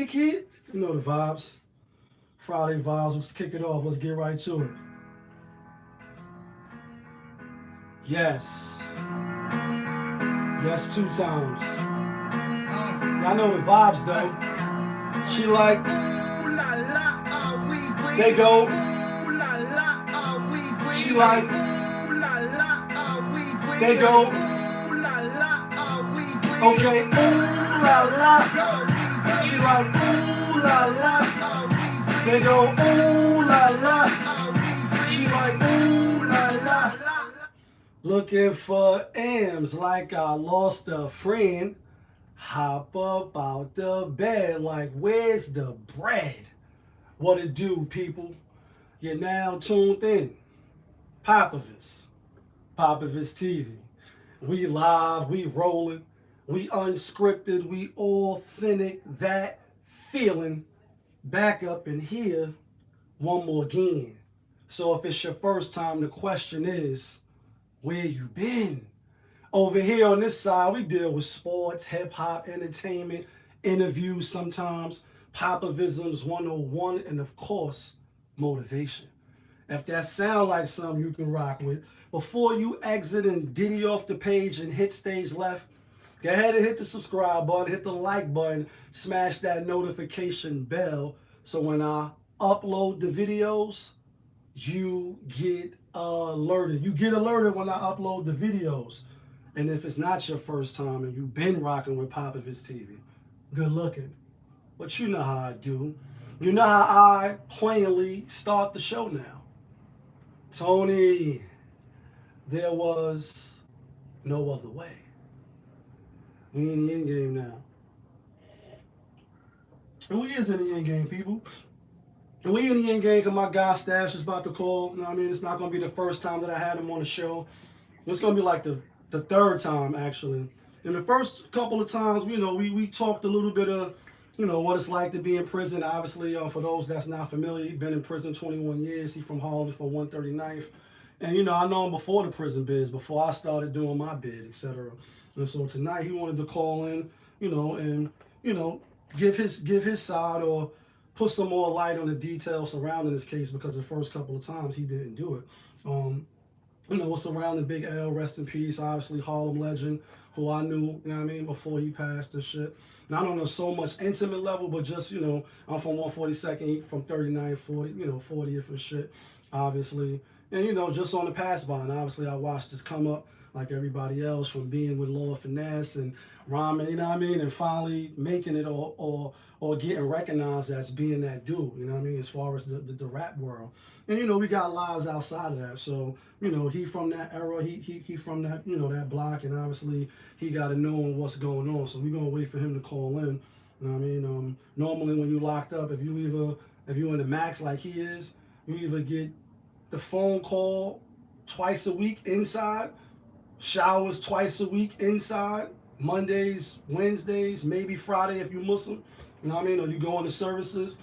kid. You know the vibes. Friday vibes. Let's kick it off. Let's get right to it. Yes. Yes, 2 times. Y'all know the vibes though. She like, they go. She like, they go. Okay, ooh la la. She like, ooh la la. They go, ooh la la. She like, ooh la la. Looking for M's like I lost a friend. Hop up out the bed like, where's the bread? What it do, people? You're now tuned in. Popovich TV. We live, we rolling, we unscripted, we authentic, that feeling. Back up in here one more again. So if it's your first time, the question is, where you been? Over here on this side, we deal with sports, hip-hop, entertainment, interviews sometimes, Popovisms 101, and of course, motivation. If that sound like something you can rock with, before you exit and ditty off the page and hit stage left, go ahead and hit the subscribe button, hit the like button, smash that notification bell, so when I upload the videos, you get alerted. You get alerted when I upload the videos. And if it's not your first time and you've been rocking with Popovich TV, good looking. But you know how I do. You know how I plainly start the show now. Tony, there was no other way. We in the end game now. And we is in the end game, people. And we in the end game because my guy STasH is about to call. You know what I mean? It's not going to be the first time that I had him on the show. It's going to be like the third time, actually. And the first couple of times, you know, we talked a little bit of, you know, what it's like to be in prison. Obviously, for those that's not familiar, he's been in prison 21 years. He's from Harlem for 139th. And, you know, I know him before the prison biz, before I started doing my bid, etc. And so tonight he wanted to call in, you know, and, you know, give his side or put some more light on the details surrounding this case, because the first couple of times he didn't do it. You know, surrounding Big L, rest in peace, obviously Harlem legend, who I knew, you know what I mean, before he passed and shit. Not on a so much intimate level, but just, you know, I'm from 142nd, from 39th, 40, you know, 40th and shit, obviously. And, you know, just on the pass by, and obviously I watched this come up like everybody else, from being with Lord Finesse and Ramen, you know what I mean, and finally making it or getting recognized as being that dude, you know what I mean, as far as the rap world. And, you know, we got lives outside of that. So, you know, he from that era, he from that, you know, that block, and obviously he got to know what's going on. So we're going to wait for him to call in. You know what I mean? Normally when you locked up, if you in the max like he is, you either get the phone call twice a week inside, showers twice a week inside, Mondays, Wednesdays, maybe Friday if you're Muslim, you know what I mean, or you go into services.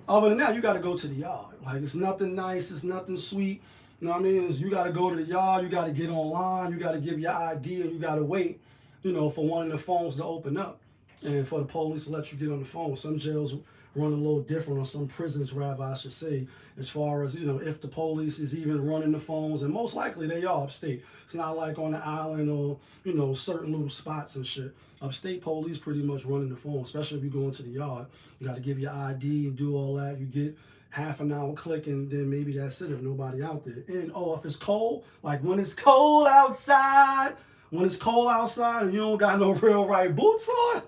Other than that, you got to go to the yard. Like, it's nothing nice, it's nothing sweet, you know what I mean? You got to go to the yard, you got to get online, you got to give your ID, and you got to wait, you know, for one of the phones to open up and for the police to let you get on the phone. Some jails run a little different, or some prisons rather I should say, as far as, you know, if the police is even running the phones, and most likely they are upstate. It's not like on the island or, you know, certain little spots and shit. Upstate police pretty much running the phone, especially if you go into the yard. You got to give your ID and do all that. You get half an hour click, and then maybe that's it if nobody out there. And if it's cold, like when it's cold outside, and you don't got no real right boots on,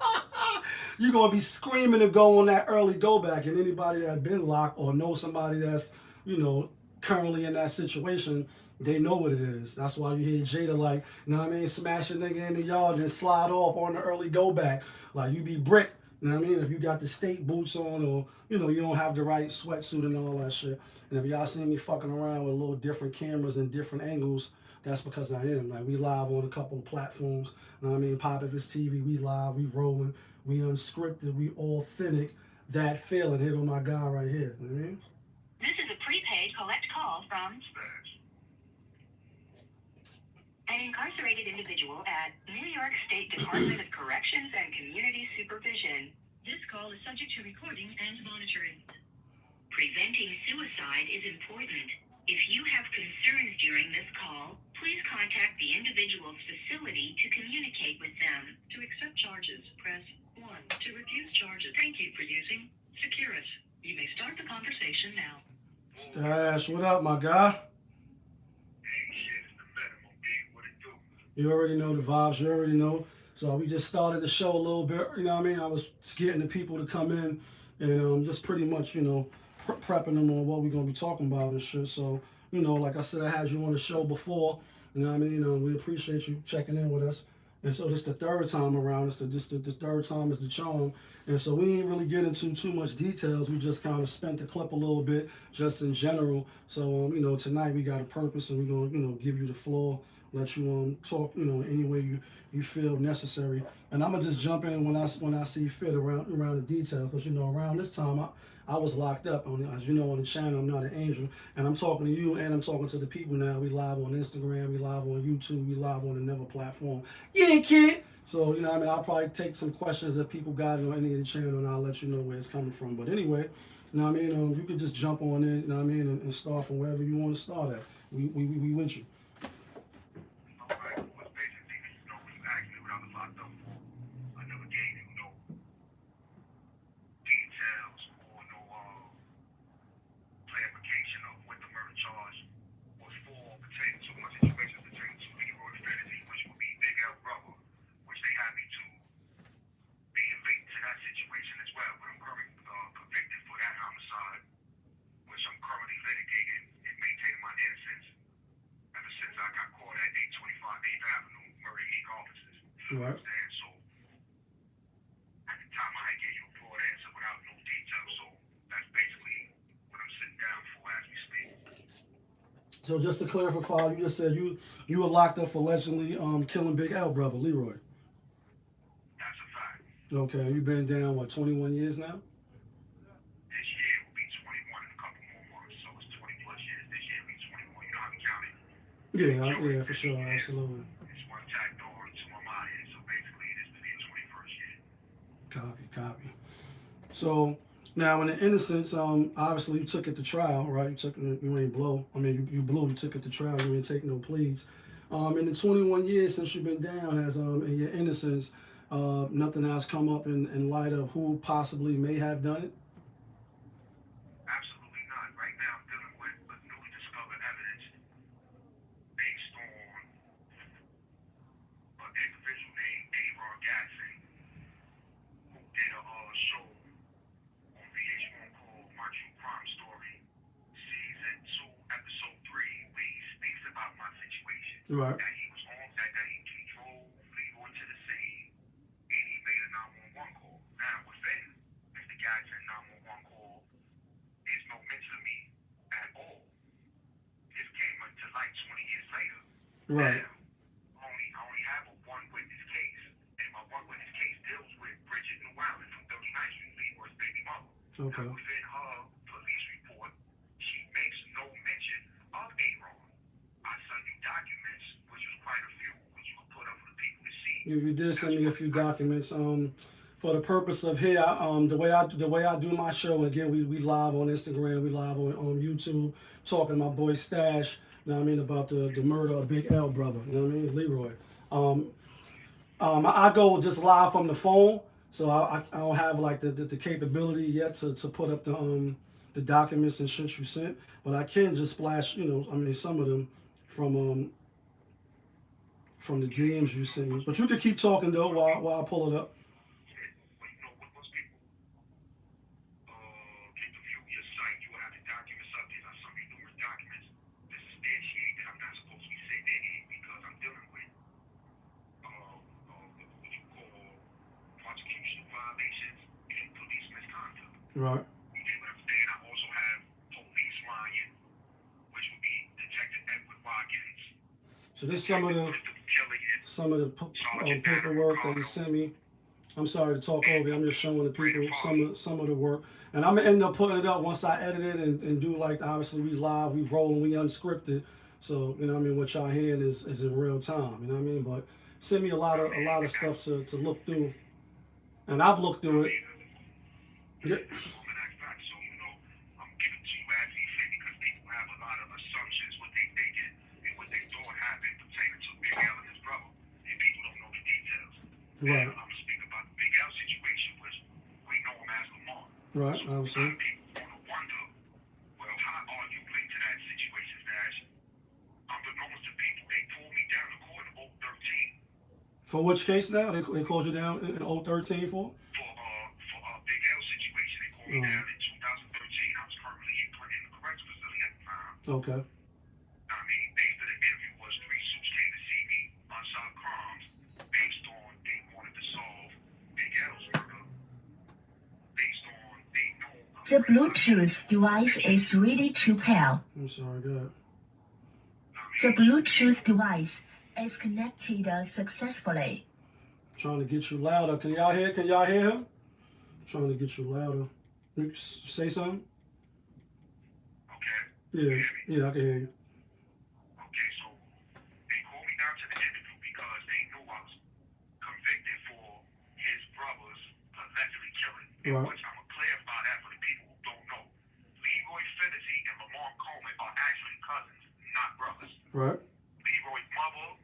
you're going to be screaming to go on that early go back. And anybody that's been locked or know somebody that's, you know, currently in that situation, they know what it is. That's why you hear Jada like, you know what I mean, smash a nigga in the yard and slide off on the early go back. Like, you be brick, you know what I mean, if you got the state boots on, or, you know, you don't have the right sweatsuit and all that shit. And if y'all see me fucking around with little different cameras and different angles, that's because I am. Like, we live on a couple of platforms. You know what I mean? Popovich TV, we live, we rolling, we unscripted, we authentic. That feeling. Here go my guy right here. You know what I mean? This is a prepaid collect call from an incarcerated individual at New York State Department of Corrections and Community Supervision. This call is subject to recording and monitoring. Preventing suicide is important. If you have concerns during this call, please contact the individual's facility to communicate with them. To accept charges, press 1. To refuse charges, thank you for using Securus. You may start the conversation now. STasH, what up, my guy? You already know the vibes, you already know. So we just started the show a little bit, you know what I mean? I was just getting the people to come in and just pretty much, prepping them on what we're going to be talking about and shit. So, like I said, I had you on the show before, you know what I mean? We appreciate you checking in with us. And so this is the third time around. The third time is the charm. And so we ain't really get into too much details. We just kind of spent the clip a little bit just in general. So, tonight we got a purpose and we're going to, give you the floor, let you talk, any way you feel necessary. And I'm going to just jump in when I see fit around the details. Because, around this time, I was locked up. As you know, on the channel, I'm not an angel. And I'm talking to you and I'm talking to the people now. We live on Instagram, we live on YouTube, we live on another platform. Yeah, kid. So, I'll probably take some questions that people got on any of the channel and I'll let you know where it's coming from. But anyway, you could just jump on in, and start from wherever you want to start at. We with you. Right. So at the time I gave you a broad answer without no detail, so that's basically what I'm sitting down for as we speak. So just to clarify, you just said you were locked up for allegedly killing Big L brother, Leroy. That's a fact. Okay, you've been down, 21 years now? This year will be 21 in a couple more months, so it's 20 plus years. This year will be 21, you know how we count it? Yeah, for sure, absolutely. It's one tacked on to my mind, so basically it is to be a 21st year. Copy. So now in the innocence, obviously you took it to trial, right? You ain't blow. I mean, you blew. You took it to trial. You ain't take no pleas. In the 21 years since you've been down, has in your innocence, nothing has come up in light of who possibly may have done it? Absolutely not. Right now I'm dealing with newly discovered evidence based on an individual named Aaron Gatson who did a show on VH1 called My True Crime Story, Season 2, Episode 3, where he speaks about my situation. Right. That he was on, that he drove Leroy to the scene, and he made a 911 call. Now, within Mr. Gatson 911 call, there's no mention of me at all. This came to light 20 years later. Right. Now, I only have a one-witness case, and my one-witness case deals with Bridget Newallen from 39th Street, Leroy's baby mother. Okay. Now, within her police report, she makes no mention of Aaron. I sent you documents, which was quite a few, which you could put up for the people to see. You did send me a few documents. For the purpose of here, the way I do my show, again, we live on Instagram, we live on YouTube, talking to my boy STasH, you know what I mean, about the murder of Big L brother, you know what I mean, Leroy. I go just live from the phone, so I don't have like the capability yet to put up the documents and shit you sent, but I can just splash, some of them from the DMs you sent me. But you can keep talking though while I pull it up. Right. You get what I'm saying? I also have police lying, which would be Detective Edward Watkins. So this some of the paperwork that he sent me. I'm sorry to talk over you. I'm just showing the people some of the work. And I'm gonna end up putting it up once I edit it and do, like, obviously we live, we rolling, we unscripted. So, you know what I mean, what y'all hearing is in real time, you know what I mean? But send me a lot of stuff to look through. And I've looked through it. Yeah. So, I'm giving to you as he said because people have a lot of assumptions, what they thinking and what they thought happened pertaining to Big L and his brother, and people don't know the details. Right. And I'm gonna speak about the Big L situation, which we know him as Lamar. Right. So a lot Obviously. of people want to wonder, well, how are you put into that situation, STasH? Unbeknownst to people, they pulled me down to court in 013 For which case now? They called you down in 013 for? for a Big L situation. They called me down in 2013. I was currently in the correctional facility at the time. Okay. I mean, based on the interview was 3 suits came to see me, unsolved crimes, based on they wanted to solve Big L's murder, based on they know The Bluetooth device is ready to pair. I'm sorry, go ahead. The Bluetooth device is connected successfully. Trying to get you louder. Can y'all hear? Can y'all hear him? Trying to get you louder. You say something? Okay. Yeah. Yeah, I can hear you. Okay, so they called me down to the interview because they knew I was convicted for his brother's allegedly killing. Right. Which I'm going to clarify that for the people who don't know. Leroy Finney and Lamar Coleman are actually cousins, not brothers. Right. Leroy's mother,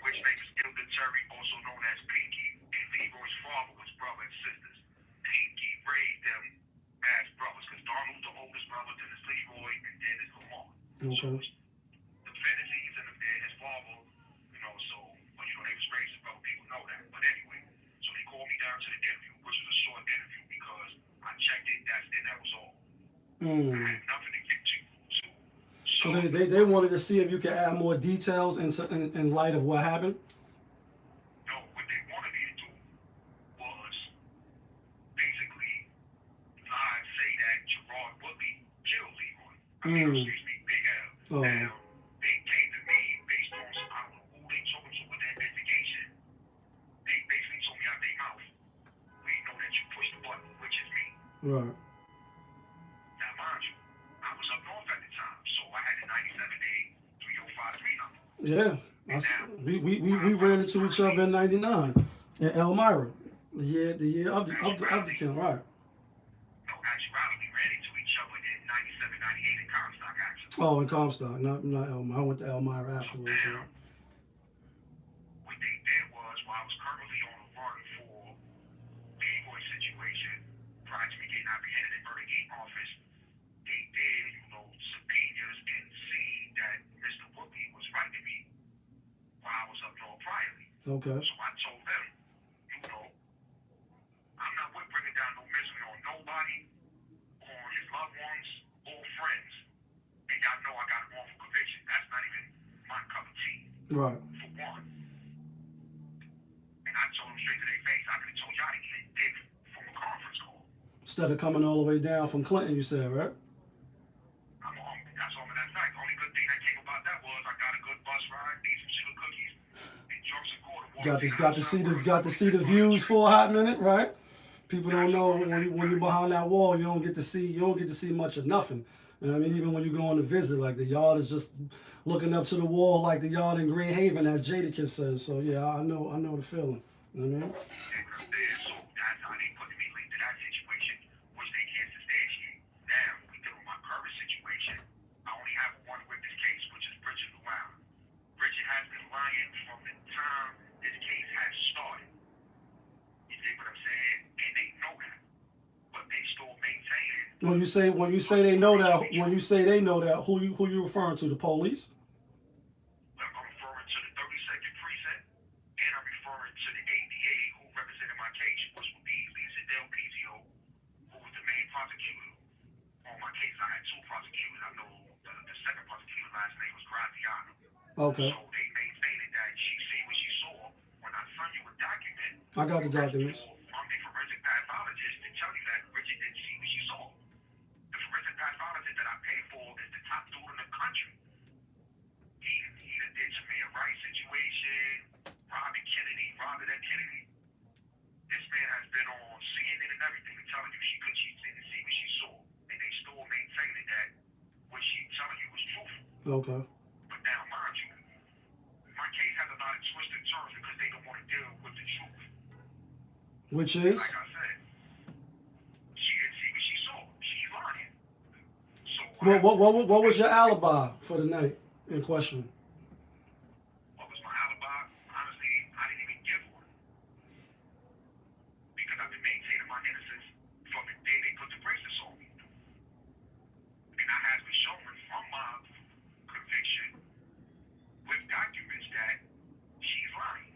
which makes Gilda Terry, also known as Pinky, and Leroy's father was brother and sisters. Pinky raised them as brothers because Donald's the oldest brother, then it's Leroy, and then it's Lamar. Okay. So the Finney's and his father, so, but they was raised as brother, people know that. But anyway, so they called me down to the interview, which was a short interview because I checked it, that was all. I had nothing to get to. So they wanted to see if you could add more details in light of what happened? No, what they wanted me to do was basically live say that Gerard Woodley killed Leroy. Excuse me, Big L. Oh. Now, they came to me based on, I don't know who they talking to with the investigation. They basically told me out their mouth, we know that you pushed the button, which is me. Right. Now, mind you, I was up north at the time, so I had the 97-day 3053 number. Yeah. We ran into each other in '99 in Elmira. The year of the kill, right. No, actuality, we ran into each other in 97, 98 in Comstock, actually. Oh, in Comstock, not Elmira. I went to Elmira afterwards. So Yeah. what they did was, while I was currently on the run for Leroy situation, prior to me getting apprehended in Murder Gate office, they did, subpoenas and seen that Mr. Woodley was writing me while I was up north priorly. Okay. So I told them, I'm not with bringing down no misery on nobody, on his loved ones, or friends. And y'all know I got a wrongful conviction. That's not even my cup of tea. Right. For one. And I told them straight to their face. I could have told y'all to get dick from a conference call. Instead of coming all the way down from Clinton, you said, right? That's all that fact. Only good thing that came about that was I got a good bus ride, ate some sugar cookies, and drunk some quarter water. Got to see the views for a hot minute, right? People don't know when you're behind that wall, you don't get to see much of nothing. You know what I mean? Even when you go on a visit, like the yard is just looking up to the wall like the yard in Green Haven, as Jadakiss says. So yeah, I know the feeling. You know what I mean? So that's how they put me linked to that situation, which they can't substantiate. Now, we deal with my current situation. I only have one witness case, which is Bridget Llewellyn. Bridget has been lying from the time this case has started. You see what I'm saying? And they know that. But they still maintain it. When you say they know that, who you referring to? The police? I'm referring to the 32nd precinct, and I'm referring to the ADA who represented my case, which would be Lisa Del Pizio, who was the main prosecutor on my case. I had two prosecutors. I know the second prosecutor last name was Graziano. Okay. So they maintained that she seen what she saw. When I sent you a document, I got the documents. I'm a forensic pathologist to tell you that Bridget didn't see what she saw. The forensic pathologist that I pay for is the top dude in the country. He done did Jameer Rice situation, Robert Kennedy. This man has been on CNN and everything and telling you she didn't see what she saw. And they still maintaining that what she telling you was truthful. Okay. But now, mind you, my case has a lot of twisted turns because they don't want to deal with the truth. Which is? Like I said, What was your alibi for the night in question? What was my alibi? Honestly, I didn't even give one. Because I've been maintaining my innocence from the day they put the bracelets on me. And I have been shown from my conviction with documents that she's lying.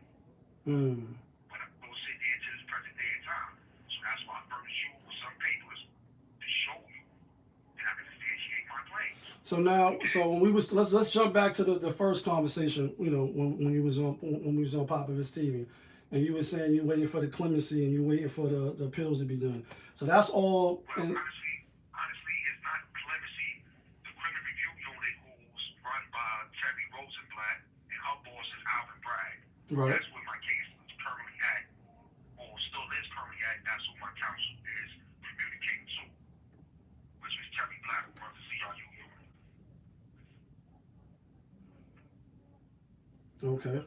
But I will sit there to this present day and time. So that's why I furnished you with some papers to show you that I can substantiate my claims. So now, when we was let's jump back to the first conversation. You know, when you was on Popovich TV, and you were saying you waiting for the clemency and you waiting for the appeals to be done. So that's all. Well, honestly, it's not clemency. The criminal review unit, who's run by Terry Rosenblatt, and her boss is Alvin Bragg. Right. That's where my case is currently at, or still is currently at. That's what my counsel is communicating to, which is Terry Black, who runs the CRU unit. Okay.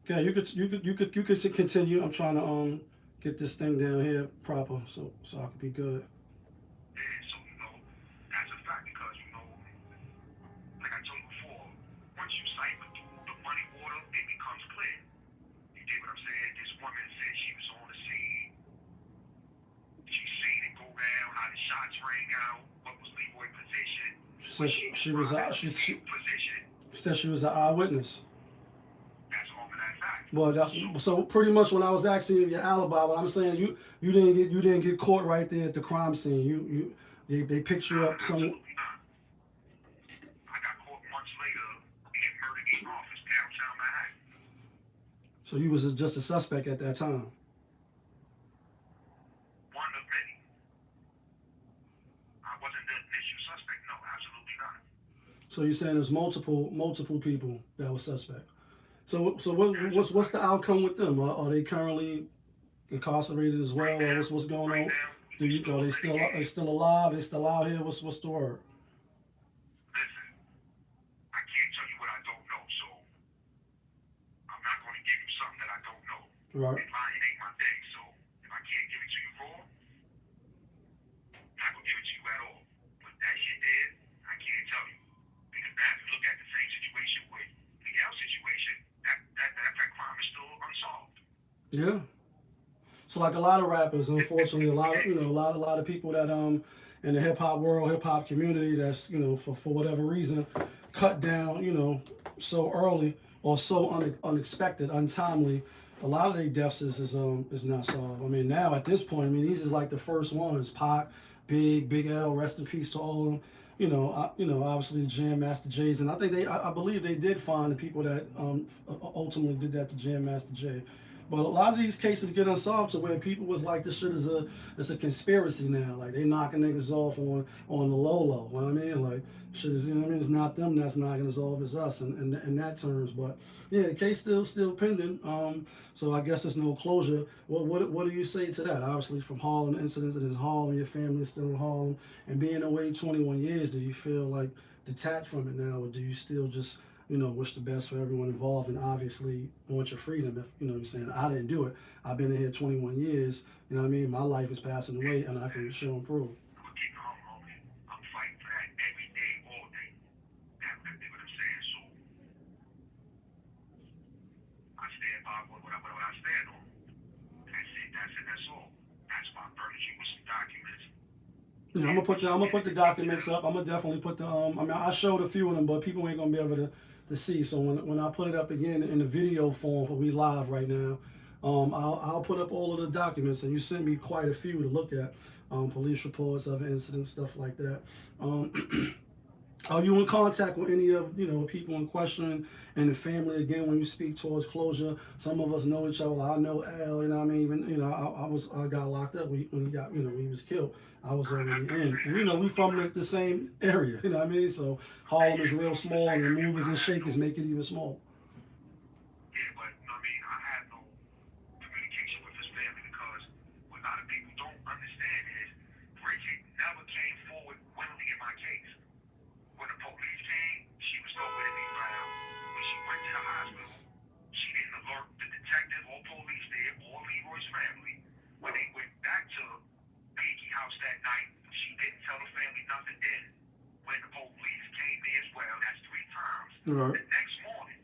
Yeah, you could continue. I'm trying to get this thing down here proper, so I could be good. Yeah, so that's a fact because like I told you before, once you cipher through the money water, it becomes clear. You get what I'm saying? This woman said she was on the scene. She seen it go down, how the shots rang out, what was Leroy's position. She said she was position. She said she was an eyewitness. That's all of that fact. Well, that's so pretty much when I was asking you your alibi, what I'm saying you didn't get caught right there at the crime scene. They picked you up some. Absolutely not. I got caught months later in Murder Gate office downtown Manhattan. So you was just a suspect at that time. One of many. I wasn't the initial suspect. No, absolutely not. So you're saying there's multiple people that were suspect. So what's the outcome with them? Are they currently incarcerated as well, or what's going on? Are they still alive? They still out here? What's the word? Listen, I can't tell you what I don't know, so I'm not going to give you something that I don't know. Right. And lying ain't my thing, so if I can't give it to you raw, I'm not going to give it to you at all. But that shit there, I can't tell you. Because now if you look at the same situation with the L situation, that crime is still unsolved. Yeah. So like a lot of rappers, unfortunately, a lot of people that in the hip hop world, hip hop community, that's for whatever reason, cut down so early or so unexpected, untimely. A lot of their deaths is not solved. I mean, now at this point, these is like the first ones. Pac, Big L, rest in peace to all of them. Obviously Jam Master J's, and I believe they did find the people that ultimately did that to Jam Master J. But a lot of these cases get unsolved to where people was like, this shit is a conspiracy now. Like they knocking niggas off on the low. You know what I mean? Like shit is, it's not them that's knocking us off, it's us in that terms. But yeah, the case still pending. So I guess there's no closure. What do you say to that? Obviously from Harlem incidents, it is Harlem, your family is still in Harlem, and being away 21 years, do you feel like detached from it now, or do you still just wish the best for everyone involved, and obviously want your freedom? If you're saying I didn't do it, I've been in here 21 years. You know what I mean? My life is passing away, and I can show and prove. I'm keep calm, homie. I'm fighting for that every day, all day. That's what I'm saying. So I stand by what I stand on. That's it. That's all. That's why I furnished you with some documents. Yeah, I'm gonna put the documents up. I'm gonna definitely put the I showed a few of them, but people ain't gonna be able to see. So when I put it up again in the video form, we live right now, I'll put up all of the documents, and you sent me quite a few to look at, police reports, other incidents, stuff like that. Are you in contact with any of people in question and the family again when you speak towards closure? Some of us know each other. I know Al, even I got locked up when he got when he was killed. I was already in, and we from the same area. You know what I mean? So Harlem is real small, and the movers and shakers make it even smaller. Yeah, but I had no communication with his family because what a lot of people don't understand is Bridget never came forward willingly in my case. When the police came, she was nowhere to be found. When she went to the hospital, she didn't alert the detective or police there or Leroy's family. When they went back to Pinky House that night, she didn't tell the Right. The next morning,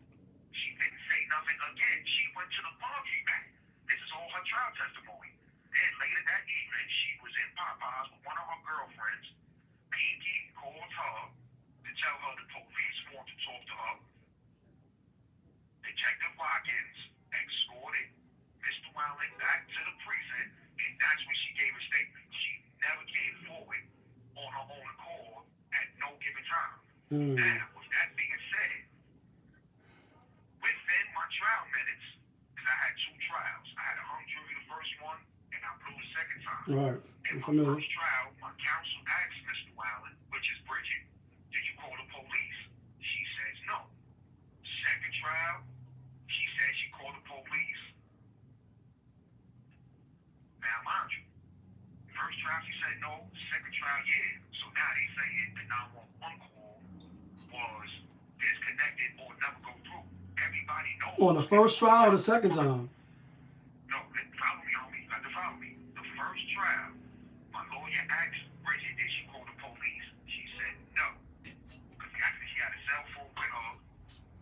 she didn't say nothing again. She went to the laundry mat. This is all her trial testimony. Then later that evening, she was in Popeyes with one of her girlfriends. Pinky called her to tell her the police want to talk to her. Detective Watkins escorted Mr. Wilding back to the prison, and that's when she gave a statement. She never came forward on her own accord at no given time. Now, with that being said, within my trial minutes, because I had two trials, I had a hung jury the first one, and I blew the second time. Right. In I'm my familiar. first trial, my counsel asked Mr. Wilding, which is Bridget, did you call the police? She says no. Second trial, she said she called the police. Now, mind you, first trial she said no, second trial, yeah. So now they saying the 911 call was disconnected or never go through. Everybody knows. On the first trial or the second time? No, follow me, homie. You got to follow me. The first trial, my lawyer asked Bridget, did she call the police? She said no. Because actually she had a cell phone with her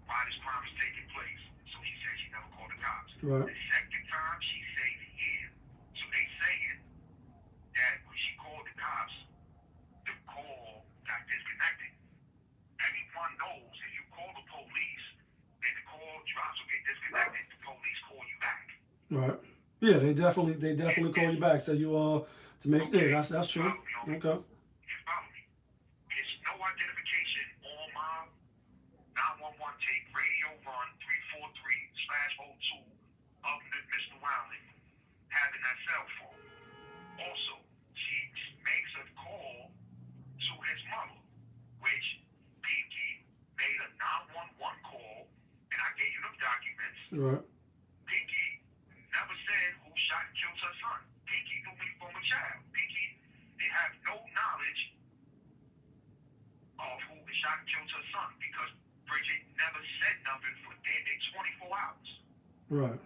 while this crime was taking place. So she said she never called the cops. Right. The second time, she said yeah. So they saying that when she called the cops, the call got disconnected. Everyone knows if you call the police and the call drops or get disconnected, the police call you back. Right. Yeah, they definitely call you back. So you to make yeah, that's true. Okay. You follow me? It's no identification on my 911 tape, radio run 343/02 of Mr. Wilding having that cell phone. Also, she makes a call to his mother, which Pinky made a 911 call, and I gave you the documents. Right. Pinky never said who shot and killed her son. Pinky knew me from a child. Pinky did have no knowledge of who shot and killed her son because Bridget never said nothing for damn near 24 hours. Right.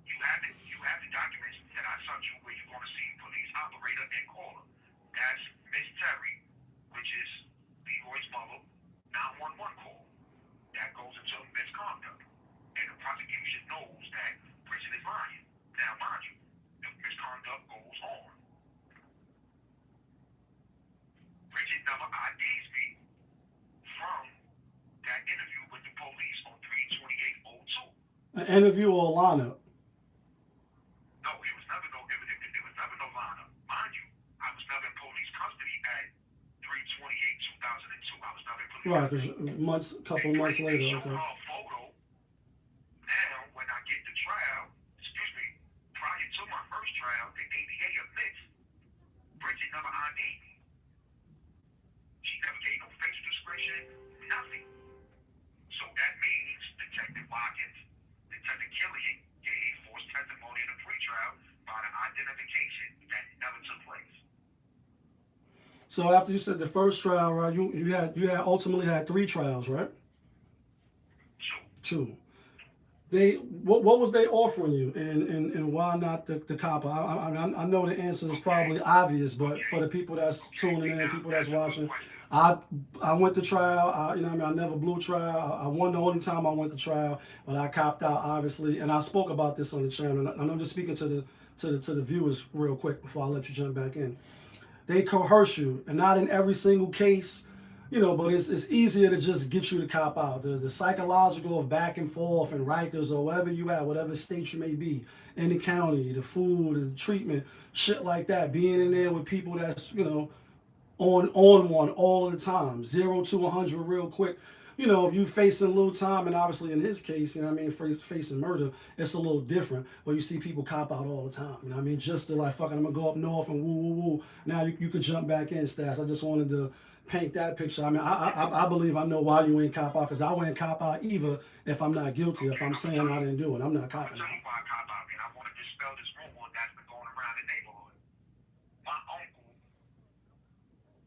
You have the documents that I sent you where you're going to see police operator and caller. That's Miss Terry, which is Leroy's mother, 911 call. That goes into misconduct. And the prosecution knows that Bridget is lying. Now, mind you, the misconduct goes on. Bridget never IDs me from that interview with the police on 3/28/02. An interview or a lineup? No, it was never no lineup. Mind you, I was never in police custody at 3/28/2002. I was never in police Right, custody. because couple months later. They show Okay. her a photo. Now, when I get the trial, prior to my first trial, the ABA admits Bridget never ID'd me. She never gave no facial description, nothing. So that means Detective Watkins, Detective Killian gave false testimony in the pre-trial about an identification that never took place. So after you said the first trial, right? You had ultimately had 3 trials, right? Two. 2. What was they offering you, and why not the cop? I know the answer is probably obvious, but for the people that's tuning in, people that's watching, I went to trial. I never blew trial. I won the only time I went to trial, but I copped out obviously, and I spoke about this on the channel. And I'm just speaking to the viewers real quick before I let you jump back in. They coerce you, and not in every single case, but it's easier to just get you to cop out. The psychological of back and forth and Rikers or wherever you at, whatever state you may be, in the county, the food, the treatment, shit like that, being in there with people that's, on one all of the time, 0 to 100 real quick. If you facing a little time, and obviously in his case, facing murder, it's a little different. But you see people cop out all the time. Just to like, fucking, I'm gonna go up north and woo, woo, woo. Now you could jump back in, STasH. I just wanted to paint that picture. I believe I know why you ain't cop out, because I wouldn't cop out either if I'm not guilty. If I'm saying I didn't do it, I'm not copping out. I'm gonna tell you why I cop out, and I want to dispel this rumor that's been going around the neighborhood. My uncle,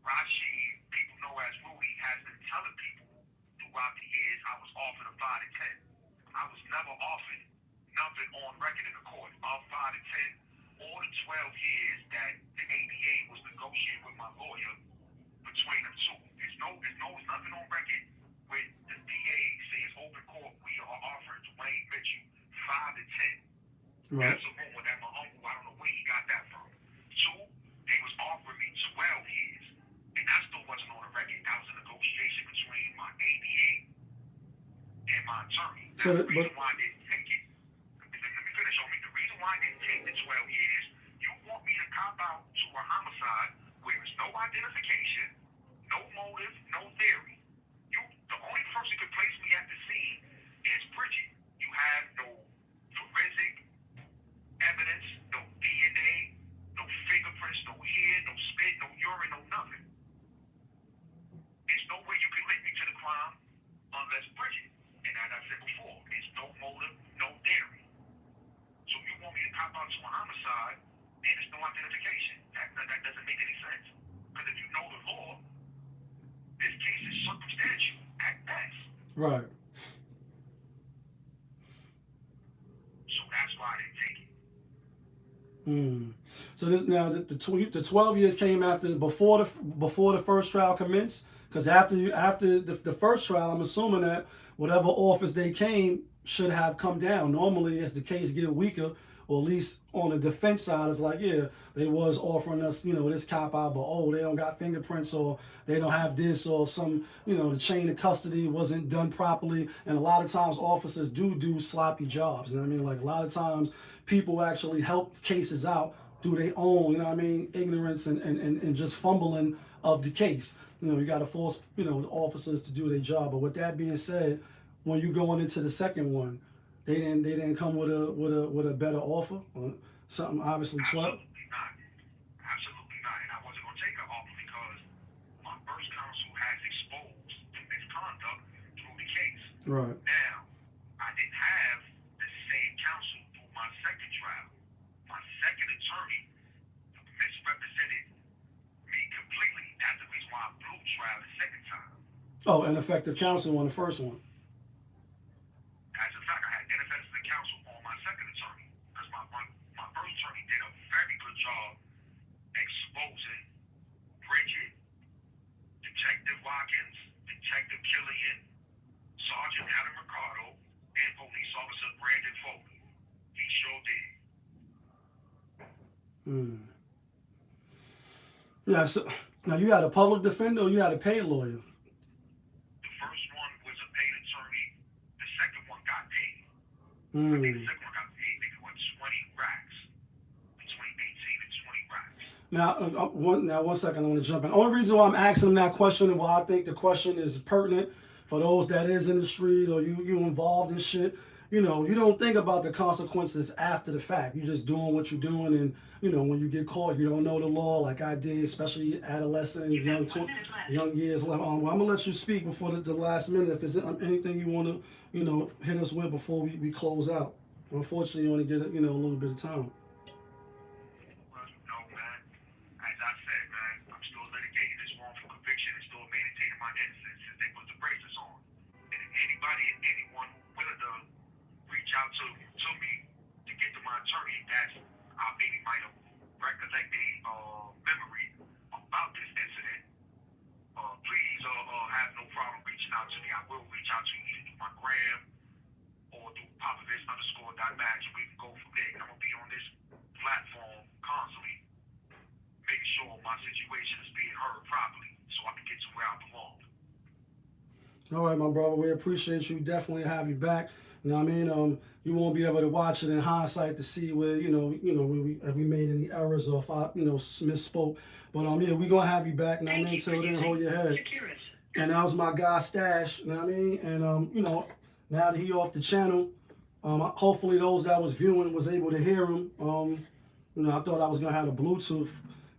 Rashid, people know as Rudy, has been telling people throughout the years I was offered a 5 to 10. I was never offered nothing on record in the court of 5 to 10 or the 12 years that the ABA was negotiating with my lawyer between them two. There's nothing on record with the Right. That's a rumor that my uncle, I don't know where he got that from. Two, they was offering me 12 years. And that still wasn't on the record. That was a negotiation between my ABA and my attorney. Now, So, the reason why I didn't take it, let me finish on me. The reason why I didn't take the 12 years, you want me to cop out to a homicide where there's no identification, no motive, no theory. The only person who could place me at the scene is Bridget. You have no forensic evidence, no DNA, no fingerprints, no hair, no spit, no urine, no nothing. There's no way you can link me to the crime unless Bridget. And as I said before, there's no motive, no theory. So you want me to cop out to a homicide and there's no identification. That doesn't make any sense. Because if you know the law, this case is circumstantial at best. right. So that's why I didn't take it. So this now the 12 years came after before the first trial commenced, because after the first trial, I'm assuming that whatever offers they came should have come down. Normally, as the case get weaker, or at least on the defense side, it's like, yeah, they was offering us, this cop out, but oh, they don't got fingerprints, or they don't have this, or some, the chain of custody wasn't done properly. And a lot of times officers do sloppy jobs. You know what I mean? Like a lot of times people actually help cases out through their own, ignorance and just fumbling of the case. You got to force, the officers to do their job. But with that being said, when you going into the second one, they didn't come with a better offer, or something obviously 12. Absolutely not. And I wasn't going to take an offer because my first counsel has exposed the misconduct through the case. Right. Now, I didn't have the same counsel through my second trial. My second attorney misrepresented me completely. That's the reason why I blew trial the second time. Oh, ineffective counsel on the first one. As a fact, I had ineffective counsel on my second attorney because my first attorney did a very good job exposing Bridget, Detective Watkins, Detective Killian, Sergeant Adam Ricardo, and Police Officer Brandon Foley. He sure did. Yeah. So now you had a public defender, or you had a paid lawyer? The first one was a paid attorney. The second one got paid. I Hmm. think the second one got paid maybe 20 racks. Between 18 and 20 racks. Now, one second, I want to jump in. Only reason why I'm asking them that question, and why I think the question is pertinent for those that is in the street, or you involved in shit, you don't think about the consequences after the fact. You're just doing what you're doing, and when you get caught, you don't know the law, like I did, especially adolescent and young years left. I'm gonna let you speak before the last minute. If there's anything you want to hit us with before we close out. Unfortunately, you only get a little bit of time. Well, no, man. As I said, man, I'm still litigating this wrongful conviction and still maintaining my innocence since they put the braces on. And if anybody and anyone willing to reach out to me to get to my attorney, that's I maybe might have recollect a memory about this incident. Please have no problem reaching out to me. I will reach out to you either through my gram or through Popovich_.match. We can go from there. I'm gonna be on this platform constantly, making sure my situation is being heard properly, so I can get to where I belong. All right, my brother. We appreciate you. Definitely have you back. You know what I mean? You won't be able to watch it in hindsight to see where if we made any errors, or if I misspoke. But yeah, we're gonna have you back. You know what I mean? Till then, hold your head. And that was my guy STasH. You know what I mean? And now that he off the channel, hopefully those that was viewing was able to hear him. I thought I was gonna have a Bluetooth.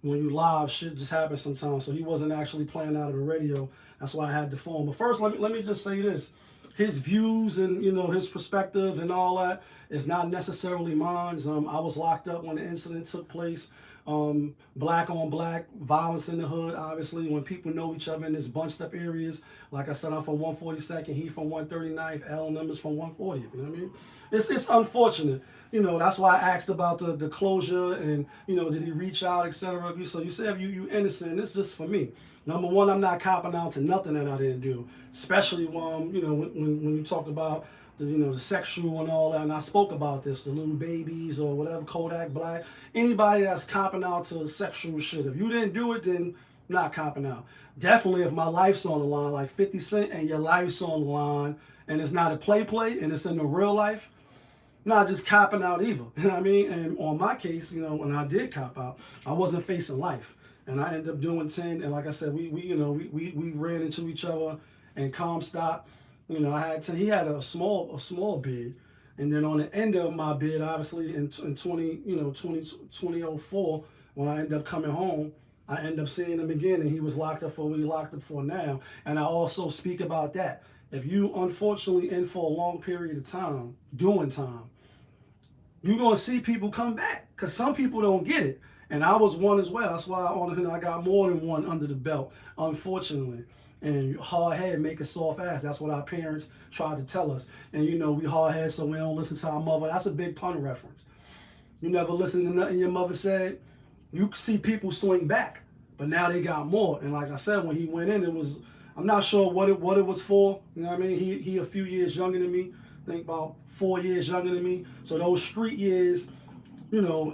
When you live, shit just happens sometimes. So he wasn't actually playing out of the radio. That's why I had the phone. But first, let me just say this. His views and his perspective and all that is not necessarily mine. I was locked up when the incident took place. Black on black violence in the hood. Obviously, when people know each other in this bunched up areas, like I said, I'm from 142nd, he from 139th, L and them is from 140th. You know what I mean? It's unfortunate. That's why I asked about the closure and did he reach out, etc. So you said you innocent. It's just for me. Number one, I'm not copping out to nothing that I didn't do, especially when you talked about the sexual and all that. And I spoke about this, the little babies or whatever, Kodak Black, anybody that's copping out to sexual shit. If you didn't do it, then not copping out. Definitely if my life's on the line, like 50 Cent, and your life's on the line, and it's not a play, and it's in the real life, not just copping out either. You know what I mean? And on my case, when I did cop out, I wasn't facing life. And I ended up doing 10. And like I said, we ran into each other and Comstock. I had 10. He had a small bid. And then on the end of my bid, obviously in 2004, when I ended up coming home, I ended up seeing him again, and he was locked up for what he locked up for now. And I also speak about that. If you unfortunately in for a long period of time, doing time, you're going to see people come back, because some people don't get it. And I was one as well. That's why I got more than one under the belt, unfortunately. And hard head make a soft ass. That's what our parents tried to tell us. And we hard head, so we don't listen to our mother. That's a big pun reference. You never listen to nothing your mother said. You see people swing back, but now they got more. And like I said, when he went in, I'm not sure what it was for. You know what I mean? He a few years younger than me. I think about 4 years younger than me. So those street years,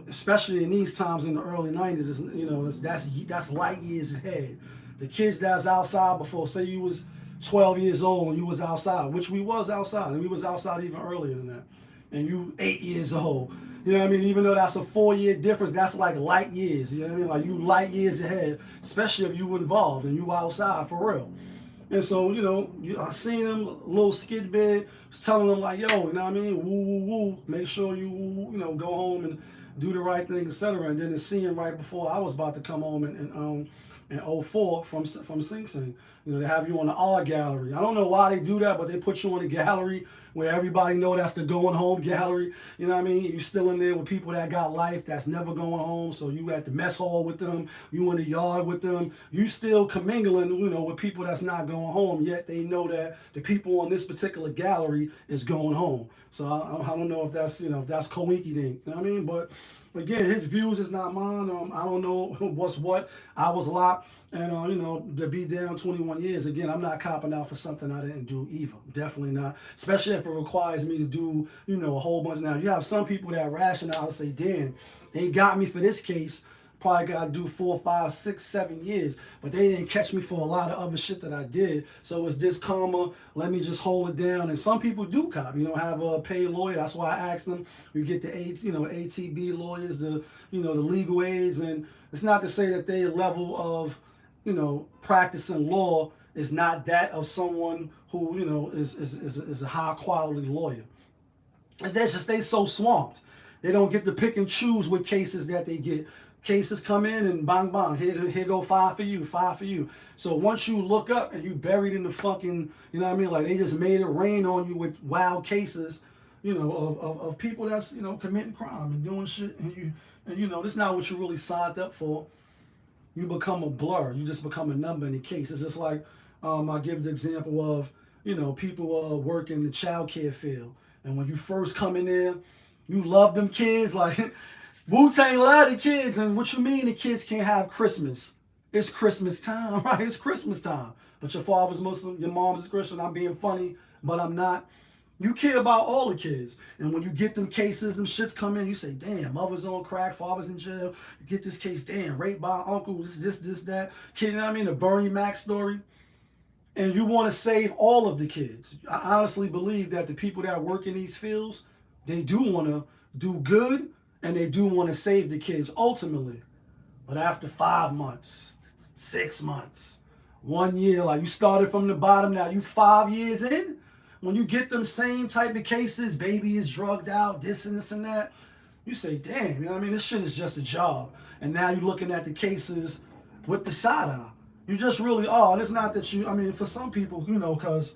especially in these times in the early 90s, that's light years ahead. The kids that's outside before, say you was 12 years old and you was outside, which we was outside, and we was outside even earlier than that, and you 8 years old. You know what I mean? Even though that's a 4-year difference, that's like light years. You know what I mean? Like you light years ahead, especially if you involved and you outside for real. And so, I seen him, little skid bed, was telling him like, yo, you know what I mean? Woo, woo, woo. Make sure you, go home and do the right thing, etc. And then to see him right before I was about to come home in 04 from Sing Sing. They have you on the art gallery. I don't know why they do that, but they put you on the gallery where everybody know that's the going home gallery. You know what I mean? You still in there with people that got life that's never going home. So you at the mess hall with them, you in the yard with them, you still commingling, with people that's not going home. Yet they know that the people on this particular gallery is going home. So I don't know if that's if that's coinky thing. You know what I mean? But again, his views is not mine. I don't know what's what. I was locked, and to be down 21 years. Again, I'm not copping out for something I didn't do either. Definitely not. Especially if it requires me to do a whole bunch. Now you have some people that rationale and say, "Damn, they got me for this case. Probably got to do 4, 5, 6, 7 years, but they didn't catch me for a lot of other shit that I did. So it's this karma. Let me just hold it down." And some people do cop, have a paid lawyer. That's why I asked them. You get the ATB lawyers, the the legal aids, and it's not to say that their level of practicing law is not that of someone who is a high quality lawyer. It's just they so swamped. They don't get to pick and choose what cases that they get. Cases come in and bang bang, here go 5 for you, 5 for you. So once you look up and you buried in the fucking, like they just made it rain on you with wild cases, of people that's committing crime and doing shit, and this is not what you really signed up for. You become a blur. You just become a number in the case. It's just like I give the example of people work in the child care field, and when you first come in there, you love them kids like. Wu-Tang love the kids, and what you mean the kids can't have Christmas? It's Christmas time, right? It's Christmas time. But your father's Muslim, your mom's Christian. I'm being funny, but I'm not. You care about all the kids. And when you get them cases, them shits come in, you say, damn, mother's on crack, father's in jail. You get this case, damn, raped by uncle, this, that. Kid, the Bernie Mac story. And you want to save all of the kids. I honestly believe that the people that work in these fields, they do want to do good, and they do want to save the kids ultimately. But after 5 months, 6 months, 1 year, like you started from the bottom, now you 5 years in, when you get them same type of cases, baby is drugged out, this and this and that, you say, damn, this shit is just a job. And now you're looking at the cases with the side eye. You just really are. And it's not that for some people, because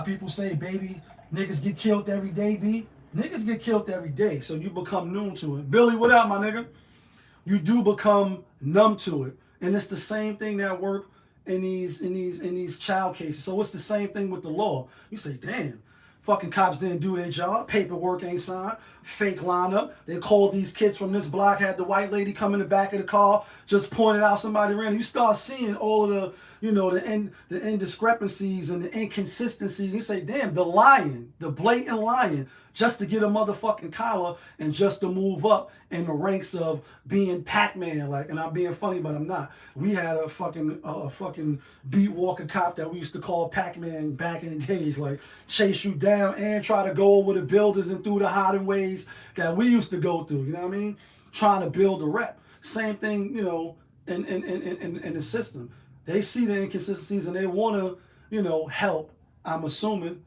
people say, baby, niggas get killed every day, B. Niggas get killed every day, so you become numb to it. Billy, what up, my nigga? You do become numb to it. And it's the same thing that work in these child cases. So it's the same thing with the law. You say, damn, fucking cops didn't do their job. Paperwork ain't signed. Fake lineup. They called these kids from this block, had the white lady come in the back of the car, just pointed out somebody ran. You start seeing all of you know, the indiscrepancies and the inconsistencies. You say, damn, the lying, the blatant lying, just to get a motherfucking collar and just to move up in the ranks of being Pac-Man. Like, and I'm being funny, but I'm not. We had a fucking beat walker cop that we used to call Pac-Man back in the days, like chase you down and try to go over the buildings and through the hiding ways that we used to go through. You know what I mean? Trying to build a rep. Same thing, you know, in the system. They see the inconsistencies and they want to, you know, help, I'm assuming.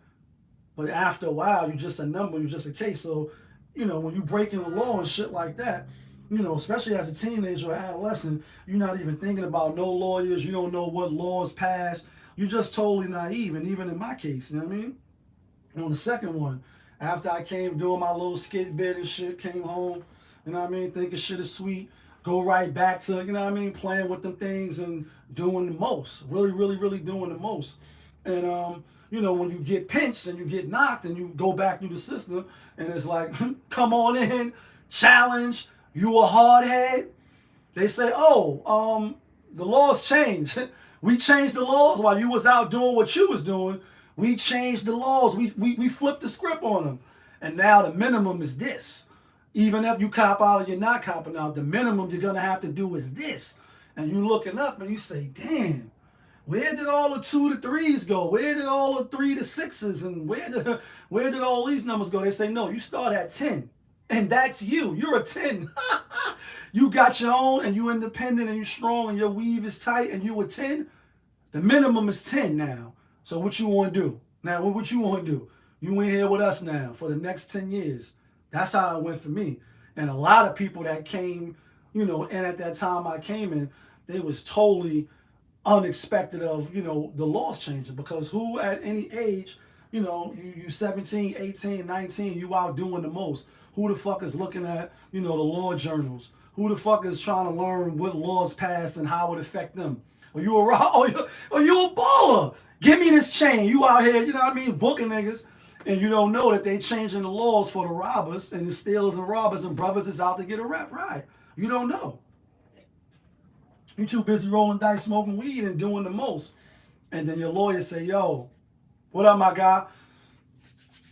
But after a while, you're just a number, you're just a case. So, you know, when you breaking the law and shit like that, you know, especially as a teenager or adolescent, you're not even thinking about no lawyers. You don't know what laws passed. You're just totally naive. And even in my case, you know what I mean? On the second one, after I came doing my little skit bit and shit, came home, you know what I mean, thinking shit is sweet, go right back to, you know what I mean, playing with them things and doing the most. Really, really, really doing the most. And, you know, when you get pinched and you get knocked and you go back through the system and it's like, come on in, challenge, you a hard head. They say, oh, the laws changed. We changed the laws while you was out doing what you was doing. We changed the laws. We flipped the script on them. And now the minimum is this. Even if you cop out or you're not copping out, the minimum you're going to have to do is this. And you looking up and you say, damn, where did all the 2 to 3s go? Where did all the 3 to 6s? And where did all these numbers go? They say, no, you start at 10. And that's you. You're a 10. You got your own and you independent and you strong and your weave is tight and you a 10. The minimum is 10 now. So what you want to do? Now, what you want to do? You in here with us now for the next 10 years. That's how it went for me. And a lot of people that came, you know, and at that time I came in, they was totally unexpected of, you know, the laws changing. Because who at any age, you know, you 17, 18, 19, you out doing the most. Who the fuck is looking at, you know, the law journals? Who the fuck is trying to learn what laws passed and how it affect them? Or you a baller? Give me this chain. You out here, you know what I mean, booking niggas. And you don't know that they changing the laws for the robbers and the stealers and robbers and brothers is out to get a rep, right? You don't know. You too busy rolling dice, smoking weed, and doing the most. And then your lawyer say, yo, what up, my guy?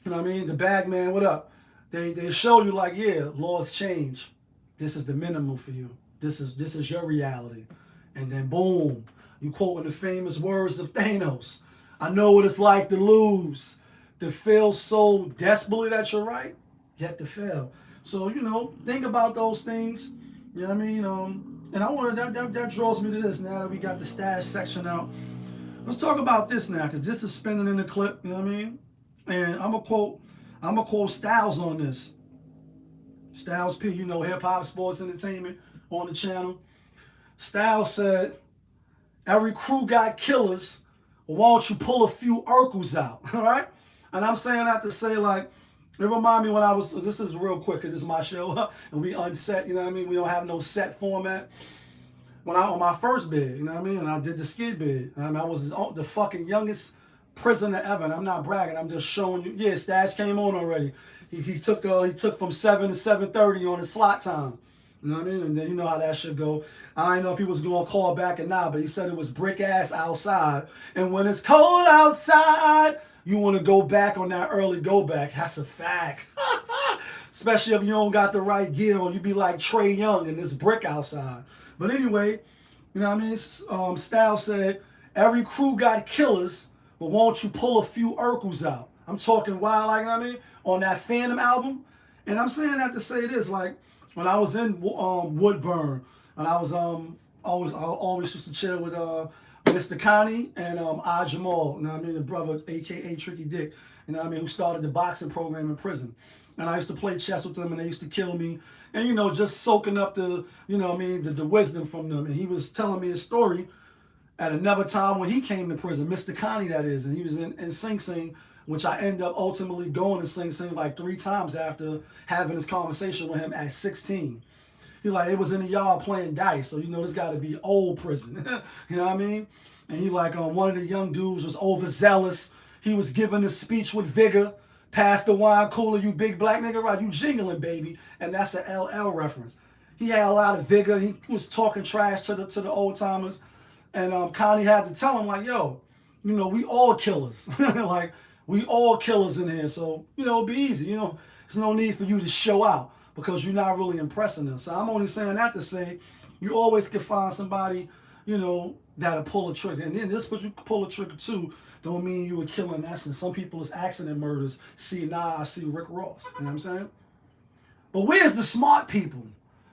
You know what I mean? The bag man, what up? They show you like, yeah, laws change. This is the minimum for you. This is your reality. And then boom, you quoting the famous words of Thanos. I know what it's like to lose. To feel so desperately that you're right, yet to fail. So, you know, think about those things. You know what I mean? And I want that draws me to this now that we got the STasH section out. Let's talk about this now, because this is spinning in the clip, you know what I mean? And I'm gonna quote Styles on this. Styles P, you know, hip hop, sports, entertainment on the channel. Styles said, every crew got killers, but why don't you pull a few Urkels out, all right? And I'm saying that to say, like, it remind me when I was, this is real quick because this is my show, and we unset, you know what I mean? We don't have no set format. When I, on my first bid, you know what I mean? And I did the skid bid. I mean, I was the fucking youngest prisoner ever, and I'm not bragging, I'm just showing you. Yeah, STasH came on already. He took from 7 to 7:30 on his slot time. You know what I mean? And then you know how that should go. I didn't know if he was going to call back or not, but he said it was brick ass outside. And when it's cold outside, you want to go back on that early go back. That's a fact. Especially if you don't got the right gear on. You be like Trey Young and this brick outside. But anyway, you know what I mean? Styles said, every crew got killers, but won't you pull a few Urkels out? I'm talking wild, like, you know what I mean? On that Phantom album. And I'm saying that to say this, like, when I was in Woodburn, and I was I always used to chill with Mr. Connie and Jamal, you know what I mean, the brother, aka Tricky Dick, you know what I mean, who started the boxing program in prison. And I used to play chess with them and they used to kill me. And, you know, just soaking up the, you know what I mean, the wisdom from them. And he was telling me a story at another time when he came to prison, Mr. Connie that is, and he was in Sing Sing, which I end up ultimately going to Sing Sing like 3 times after having this conversation with him at 16. He like, it was in the yard playing dice, so you know this got to be old prison. You know what I mean? And he like, one of the young dudes was overzealous. He was giving a speech with vigor. Pass the wine cooler, you big black nigga, right? You jingling, baby. And that's an LL reference. He had a lot of vigor. He was talking trash to the old timers. And Connie had to tell him, like, yo, you know, we all killers. Like, we all killers in here. So, you know, be easy. You know, there's no need for you to show out because you're not really impressing us. So I'm only saying that to say you always can find somebody, you know, that'll pull a trigger. And then this, but you pull a trigger too, don't mean you were killing essence. Some people is accident murders. See, I see Rick Ross. You know what I'm saying? But where's the smart people?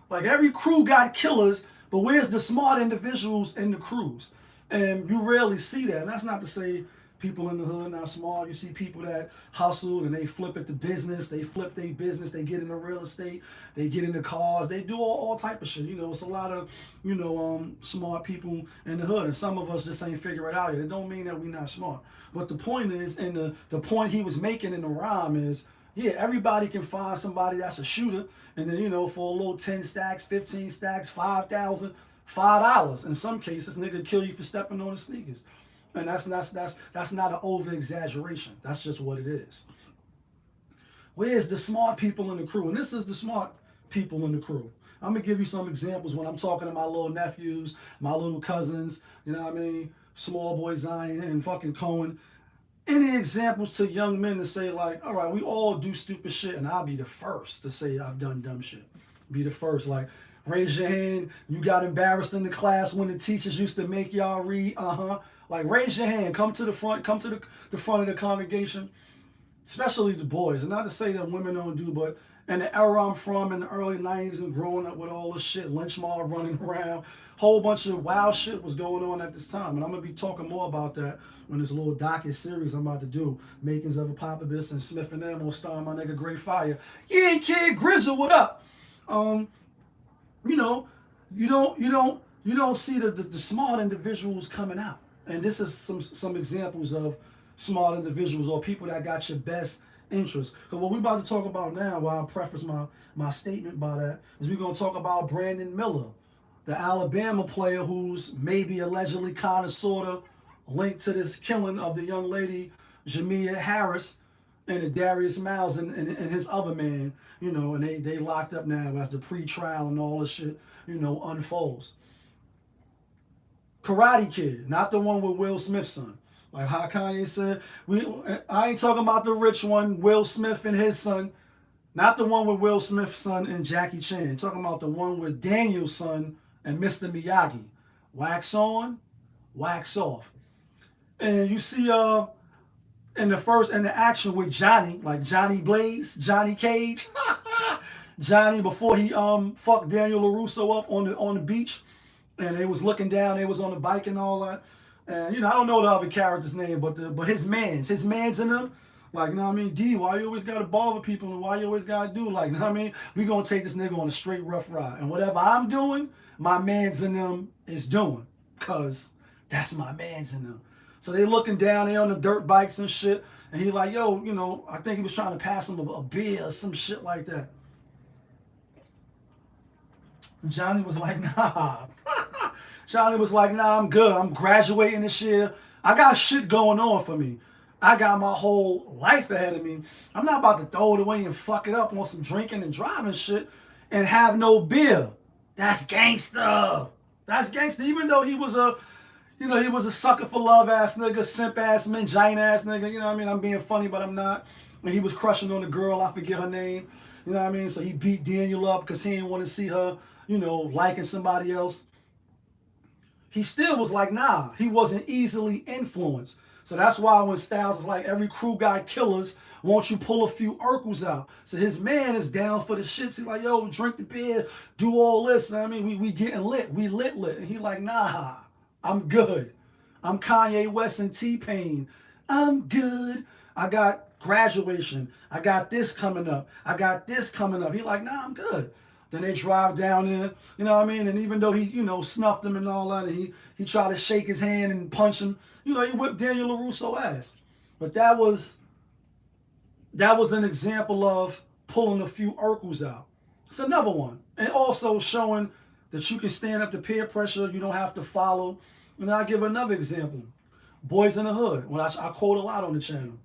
Like, every crew got killers, but where's the smart individuals in the crews? And you rarely see that. And that's not to say people in the hood not smart. You see people that hustle and they flip at the business. They flip their business. They get into real estate. They get into cars. They do all type of shit. You know, it's a lot of, you know, smart people in the hood. And some of us just ain't figure it out yet. It don't mean that we're not smart. But the point is, and the point he was making in the rhyme is, yeah, everybody can find somebody that's a shooter, and then, you know, for a little 10 stacks, 15 stacks, 5,000, $5. In some cases, nigga kill you for stepping on the sneakers. And that's not an over exaggeration. That's just what it is. Where's the smart people in the crew? And this is the smart people in the crew. I'm gonna give you some examples when I'm talking to my little nephews, my little cousins, you know what I mean? Small boy Zion and fucking Cohen. Any examples to young men to say, like, all right, we all do stupid shit, and I'll be the first to say I've done dumb shit. Be the first. Like, raise your hand. You got embarrassed in the class when the teachers used to make y'all read. Like, raise your hand. Come to the front. Come to the front of the congregation. Especially the boys. And not to say that women don't do, but in the era I'm from, in the early 90s and growing up with all this shit, lynch mob running around, whole bunch of wild shit was going on at this time. And I'm going to be talking more about that when this little docu series I'm about to do, Makings of a Popibus and Smith and them will star my nigga Great Fire. Yeah, kid, Grizzle, what up? You know, you don't see the smart individuals coming out. And this is some examples of smart individuals or people that got your best interest. Because what we're about to talk about now, while I preface my statement by that, is we're going to talk about Brandon Miller, the Alabama player who's maybe allegedly kind of sort of linked to this killing of the young lady Jamia Harris and the Darius Miles and his other man, you know, and they locked up now as the pre-trial and all this shit, you know, unfolds. Karate Kid, not the one with Will Smith's son. Like how Kanye said, I ain't talking about the rich one, Will Smith and his son. Not the one with Will Smith's son and Jackie Chan. I'm talking about the one with Daniel's son and Mr. Miyagi. Wax on, wax off. And you see in the action with Johnny, like Johnny Blaze, Johnny Cage. Johnny, before he fucked Daniel LaRusso up on the beach, and they was looking down, they was on the bike and all that. And, you know, I don't know the other character's name, but his mans in them. Like, you know what I mean? D, why you always got to bother people and why you always got to do, like, you know what I mean? We going to take this nigga on a straight rough ride. And whatever I'm doing, my mans in them is doing. Because that's my mans in them. So they looking down there on the dirt bikes and shit. And he like, yo, you know, I think he was trying to pass him a beer or some shit like that. And Johnny was like, nah. Johnny was like, nah, I'm good. I'm graduating this year. I got shit going on for me. I got my whole life ahead of me. I'm not about to throw it away and fuck it up on some drinking and driving shit and have no beer. That's gangster. That's gangster. Even though he was a sucker for love ass nigga, simp ass, mangina ass nigga. You know what I mean? I'm being funny, but I'm not. And he was crushing on the girl. I forget her name. You know what I mean? So he beat Daniel up because he didn't want to see her, you know, liking somebody else. He still was like, nah, he wasn't easily influenced. So that's why when Styles is like, every crew got killers, won't you pull a few Urkels out? So his man is down for the shits. He's like, yo, drink the beer, do all this. You know what I mean? We getting lit. We lit. And he like, nah, I'm good. I'm Kanye West and T-Pain. I'm good. I got graduation. I got this coming up. I got this coming up. He like, nah, I'm good. Then they drive down there, you know what I mean? And even though he, you know, snuffed him and all that, and he tried to shake his hand and punch him, you know, he whipped Daniel LaRusso ass. But that was an example of pulling a few Urkels out. It's another one. And also showing that you can stand up to peer pressure, you don't have to follow. And I'll give another example. Boys in the Hood, when I quote a lot on the channel.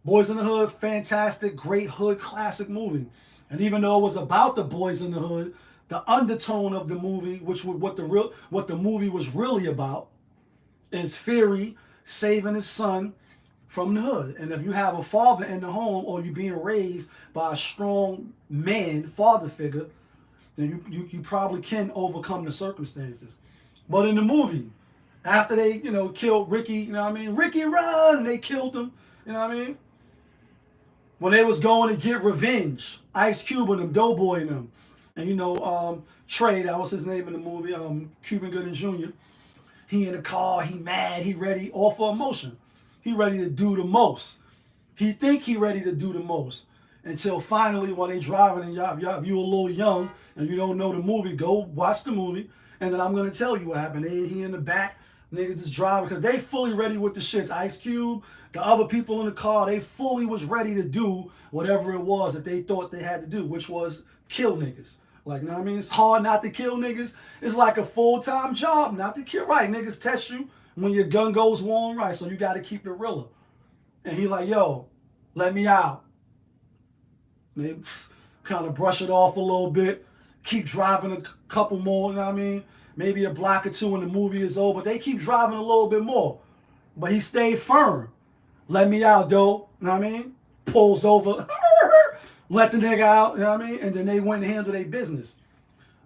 Boys in the Hood, fantastic, great hood classic movie. And even though it was about the boys in the hood, the undertone of the movie, which was what the movie was really about, is Fury saving his son from the hood. And if you have a father in the home or you're being raised by a strong man, father figure, then you probably can overcome the circumstances. But in the movie, after they, killed Ricky, Ricky run, they killed him, you know what I mean? When they was going to get revenge, Ice Cube and them, Doughboy and them, and Trey, that was his name in the movie, Cuban Gooding Jr., he in the car, he mad, he ready, all for emotion. He ready to do the most. He think he ready to do the most. Until finally, when they driving and if you a little young and you don't know the movie, go watch the movie. And then I'm going to tell you what happened. He in the back, niggas just driving because they fully ready with the shits. Ice Cube, the other people in the car, they fully was ready to do whatever it was that they thought they had to do, which was kill niggas. Like, you know what I mean? It's hard not to kill niggas. It's like a full-time job not to kill. Right, niggas test you when your gun goes warm, right? So you got to keep it realer. And he like, yo, let me out. And they kind of brush it off a little bit. Keep driving a couple more, you know what I mean? Maybe a block or two when the movie is over. But they keep driving a little bit more. But he stayed firm. Let me out, though. You know what I mean? Pulls over. Let the nigga out, you know what I mean? And then they went and handled their business.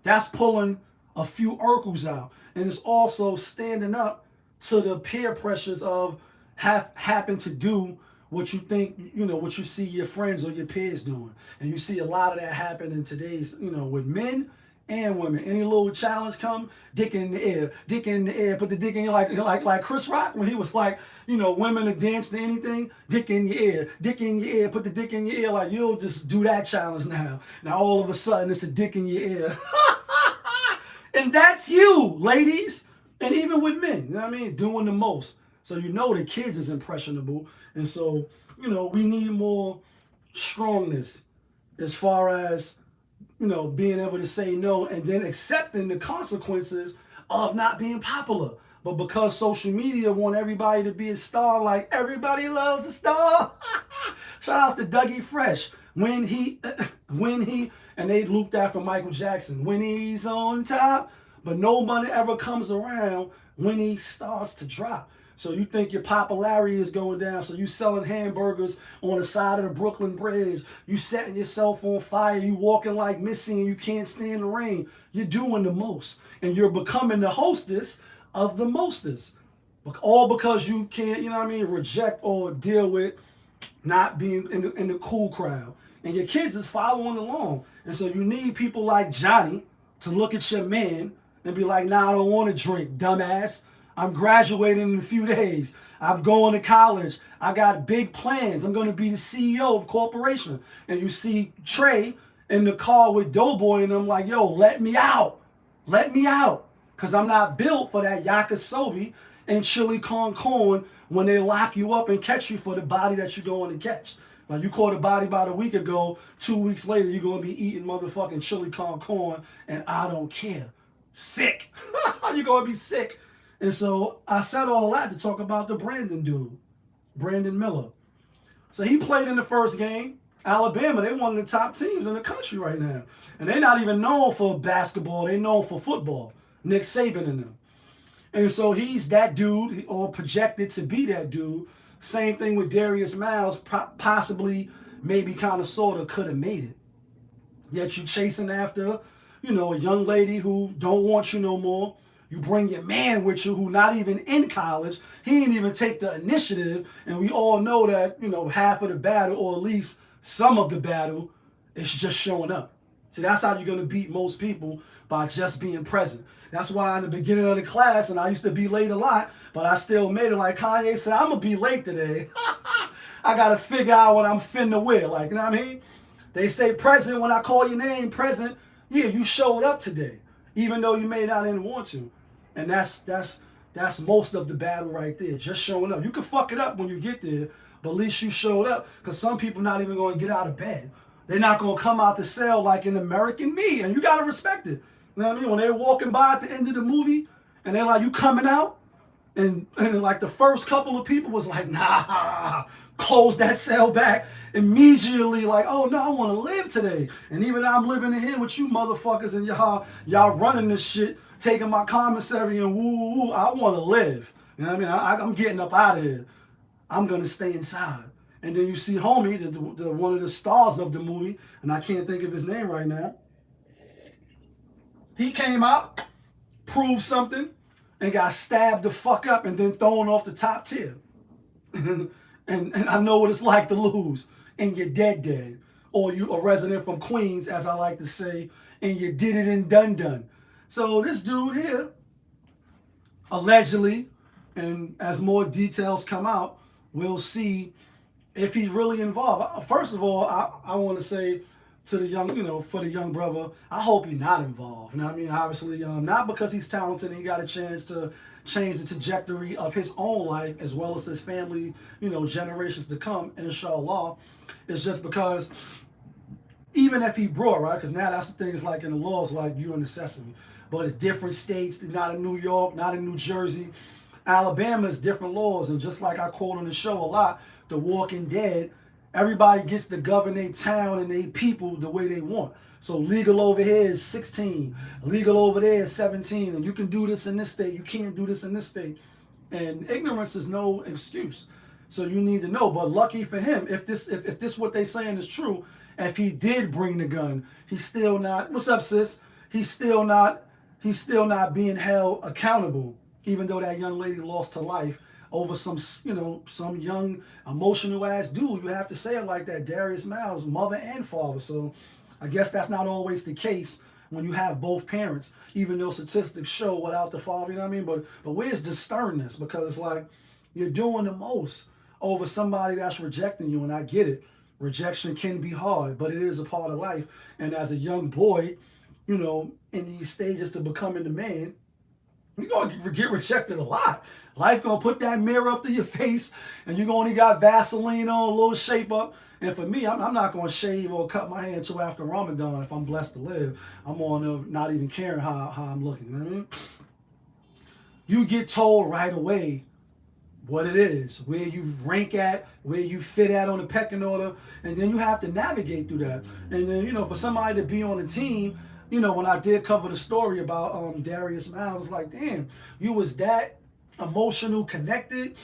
That's pulling a few Urkels out. And it's also standing up to the peer pressures of happen to do what you think, what you see your friends or your peers doing. And you see a lot of that happen in today's, with men and women. Any little challenge come, dick in the air, put the dick in like Chris Rock when he was like, women to dance to anything, dick in your ear, put the dick in your ear, like you'll just do that challenge now. Now all of a sudden it's a dick in your ear. And that's you, ladies. And even with men, you know what I mean? Doing the most. So the kids is impressionable. And so, we need more strongness as far as, being able to say no and then accepting the consequences of not being popular. But because social media want everybody to be a star, like everybody loves a star. Shout outs to Dougie Fresh. When he, and they looped that from Michael Jackson. When he's on top, but nobody ever comes around when he starts to drop. So you think your popularity is going down. So you selling hamburgers on the side of the Brooklyn Bridge. You setting yourself on fire. You walking like Missy and you can't stand the rain. You're doing the most. And you're becoming the hostess of the mostest. All because you can't, reject or deal with not being in the cool crowd. And your kids is following along. And so you need people like Johnny to look at your man and be like, nah, I don't want to drink, dumbass. I'm graduating in a few days. I'm going to college. I got big plans. I'm going to be the CEO of a corporation. And you see Trey in the car with Doughboy and I'm like, yo, let me out. Let me out. Because I'm not built for that yakisobe and chili con corn when they lock you up and catch you for the body that you're going to catch. Like you caught a body about a week ago, 2 weeks later, you're going to be eating motherfucking chili con corn and I don't care. Sick. You're going to be sick. And so I said all that to talk about the Brandon dude, Brandon Miller. So he played in the first game. Alabama, they're one of the top teams in the country right now. And they're not even known for basketball. They're known for football. Nick Saban and them. And so he's that dude, or projected to be that dude. Same thing with Darius Miles, possibly, maybe, kind of, sort of could have made it. Yet you chasing after, a young lady who don't want you no more. You bring your man with you who not even in college. He didn't even take the initiative. And we all know that, half of the battle, or at least some of the battle, is just showing up. See, that's how you're going to beat most people, by just being present. That's why in the beginning of the class, and I used to be late a lot, but I still made it. Like Kanye said, I'm going to be late today. I got to figure out what I'm finna wear. Like, you know what I mean? They say present when I call your name, present. Yeah, you showed up today, even though you may not even want to. And that's most of the battle right there, just showing up. You can fuck it up when you get there, but at least you showed up, because some people not even going to get out of bed. They're not going to come out the cell like in American Me, and you got to respect it. You know what I mean? When they're walking by at the end of the movie, and they're like, you coming out? And like the first couple of people was like, nah, close that cell back immediately. Like, oh no, I want to live today. And even though I'm living in here with you motherfuckers and y'all running this shit, taking my commissary and woo woo woo, I want to live. You know what I mean? I'm getting up out of here. I'm gonna stay inside. And then you see homie, the one of the stars of the movie, and I can't think of his name right now. He came out, proved something, and got stabbed the fuck up and then thrown off the top tier. and I know what it's like to lose and you're dead. Or you a resident from Queens, as I like to say, and you did it and done. So this dude here, allegedly, and as more details come out, we'll see if he's really involved. First of all, I want to say to the young, for the young brother, I hope he's not involved. You know what I mean? Obviously, not because he's talented and he got a chance to change the trajectory of his own life as well as his family, generations to come, inshallah. It's just because even if he brought, right? Because now that's the thing, is like in the laws, like you're a necessity. But it's different states, not in New York, not in New Jersey. Alabama is different laws. And just like I quote on the show a lot, The Walking Dead, everybody gets to govern their town and their people the way they want. So legal over here is 16, legal over there is 17, and you can do this in this state, you can't do this in this state. And ignorance is no excuse. So you need to know. But lucky for him, if this what they saying is true, if he did bring the gun, he's still not, what's up, sis? He's still not being held accountable, even though that young lady lost her life over some young emotional ass dude. You have to say it like that. Darius Miles, mother and father. So I guess that's not always the case when you have both parents, even though statistics show without the father, you know what I mean? But where's the sternness? Because it's like you're doing the most over somebody that's rejecting you, and I get it. Rejection can be hard, but it is a part of life. And as a young boy, in these stages to becoming the man, you're going to get rejected a lot. Life going to put that mirror up to your face, and you're going to got Vaseline on, a little shape up. And for me, I'm not going to shave or cut my hair until after Ramadan if I'm blessed to live. I'm on not even caring how I'm looking. You know what I mean? You get told right away what it is, where you rank at, where you fit at on the pecking order, and then you have to navigate through that. And then, for somebody to be on a team, when I did cover the story about Darius Miles, it's like, damn, you was that emotional connected,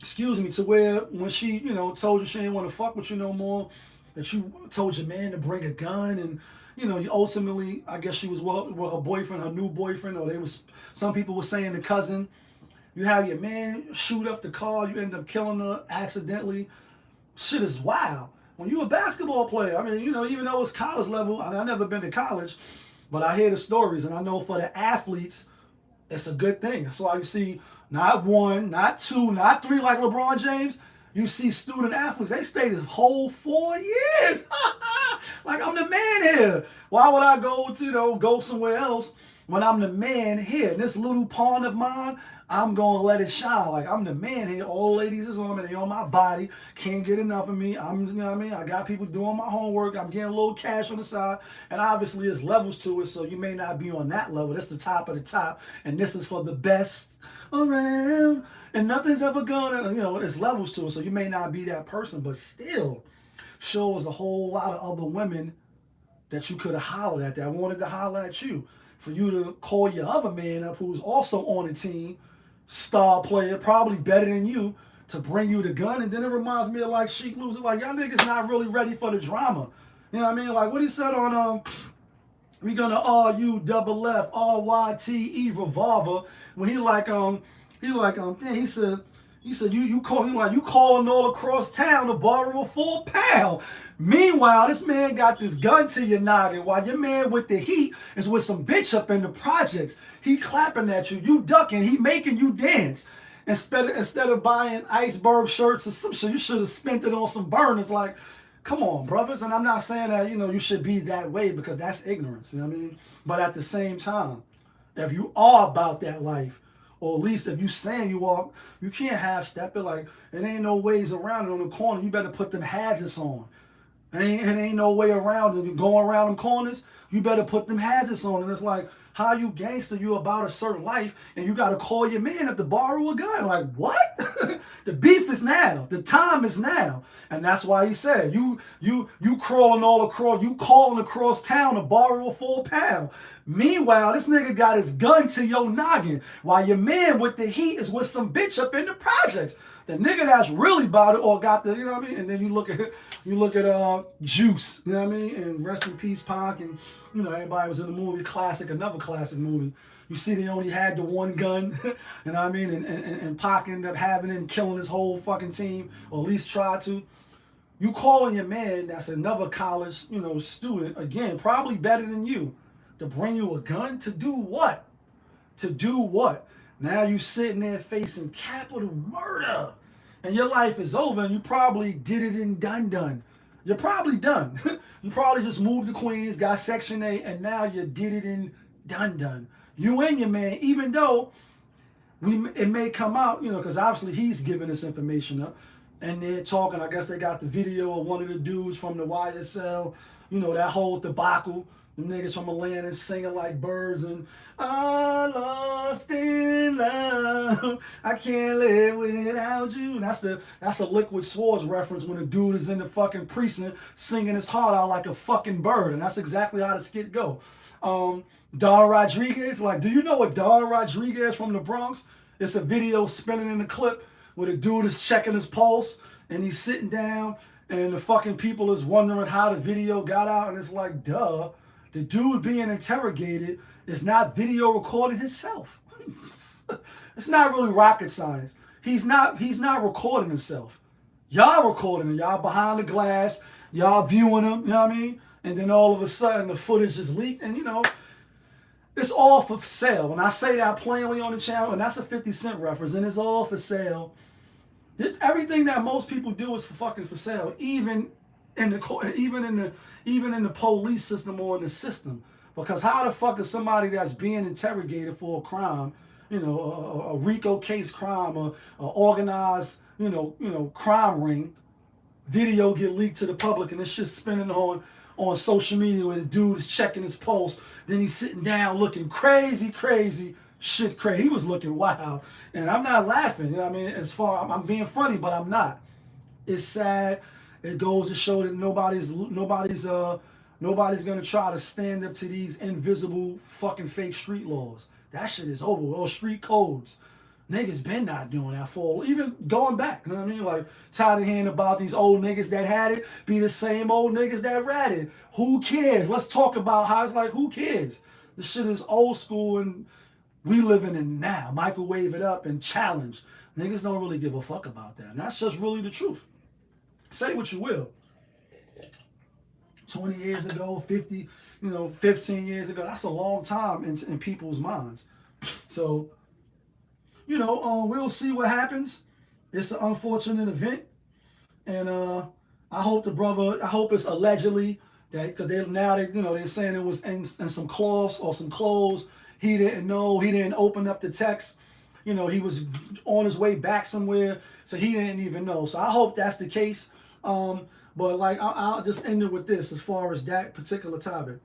to where when she, told you she didn't want to fuck with you no more, that you told your man to bring a gun, and, you ultimately, I guess she was with her boyfriend, her new boyfriend, or some people were saying the cousin. You have your man shoot up the car, you end up killing her accidentally. Shit is wild. When you're a basketball player, I mean, even though it's college level, I've never been to college, but I hear the stories, and I know for the athletes, it's a good thing. That's why you see not 1, not 2, not 3 like LeBron James. You see student athletes, they stay the whole 4 years. Like, I'm the man here. Why would I go somewhere else when I'm the man here? And this little pawn of mine, I'm going to let it shine. Like, I'm the man here. All ladies is on me. They on my body. Can't get enough of me. I got people doing my homework. I'm getting a little cash on the side. And obviously, there's levels to it, so you may not be on that level. That's the top of the top. And this is for the best around. And nothing's ever gonna, it's levels to it. So you may not be that person, but still shows a whole lot of other women that you could have hollered at, that wanted to holler at you. For you to call your other man up who's also on the team, star player, probably better than you, to bring you the gun. And then it reminds me of like Sheik Loser, like, y'all niggas not really ready for the drama. You know what I mean? Like what he said on we gonna RUFF RYTE Revolver, when he said you calling all across town to borrow a full pound. Meanwhile, this man got this gun to your noggin while your man with the heat is with some bitch up in the projects. He clapping at you, you ducking, he making you dance. Instead of buying iceberg shirts or some shit, you should have spent it on some burners. Like, come on, brothers. And I'm not saying that, you should be that way, because that's ignorance, you know what I mean? But at the same time, if you are about that life, or at least if you saying you are, you can't half-step it. Like, it ain't no ways around it on the corner. You better put them hazards on. It ain't no way around it. You going around them corners, you better put them hazards on. And it's like, how you gangster, you about a certain life, and you got to call your man up to borrow a gun. Like, what? The beef is now. The time is now. And that's why he said, you crawling all across, you calling across town to borrow a full pound. Meanwhile, this nigga got his gun to your noggin, while your man with the heat is with some bitch up in the projects. The nigga that's really about it or got the, you know what I mean? And then you look at Juice, you know what I mean? And rest in peace, Pac, and you know, everybody was in the movie classic, another classic movie. You see they only had the one gun, you know what I mean? And Pac ended up having it and killing his whole fucking team, or at least tried to. You calling your man that's another college, you know, student, again, probably better than you, to bring you a gun to do what? To do what? Now you sitting there facing capital murder, and your life is over, and you probably did it and done. You're probably done. You probably just moved to Queens, got Section 8, and now you did it and done. You and your man, even though it may come out, you know, because obviously he's giving this information up, and they're talking. I guess they got the video of one of the dudes from the YSL, you know, that whole debacle. The niggas from Atlanta singing like birds and I lost in love. I can't live without you. And that's a Liquid Swords reference when the dude is in the fucking precinct singing his heart out like a fucking bird. And that's exactly how the skit go. Don Rodriguez, like, do you know what Don Rodriguez from the Bronx? It's a video spinning in the clip where the dude is checking his pulse and he's sitting down and the fucking people is wondering how the video got out, and it's like, duh. The dude being interrogated is not video recording himself. It's not really rocket science. He's not recording himself. Y'all recording him. Y'all behind the glass. Y'all viewing him, you know what I mean? And then all of a sudden the footage is leaked, and you know, it's all for sale. When I say that plainly on the channel, and that's a 50 Cent reference, and it's all for sale. Everything that most people do is for sale, even in the police system or in the system. Because how the fuck is somebody that's being interrogated for a crime, you know, a RICO case crime, or organized, you know, crime ring, video get leaked to the public, and it's just spinning on social media where the dude is checking his pulse, then he's sitting down looking crazy, shit crazy. He was looking wild. And I'm not laughing, you know what I mean? I'm being funny, but I'm not. It's sad. It goes to show that nobody's gonna try to stand up to these invisible fucking fake street laws. That shit is over. Or street codes. Niggas been not doing that for even going back. You know what I mean? Like, tired of hearing about these old niggas that had it be the same old niggas that ratted. Who cares? Let's talk about how it's like, who cares? This shit is old school and we living in now. Microwave it up and challenge. Niggas don't really give a fuck about that. And that's just really the truth. Say what you will. 20 years ago, 50, 15 years ago, that's a long time in people's minds. So, we'll see what happens. It's an unfortunate event. And I hope it's allegedly that, because they're saying it was in some cloths or some clothes. He didn't know, he didn't open up the text. He was on his way back somewhere, so he didn't even know. So I hope that's the case. But like, I'll just end it with this as far as that particular topic.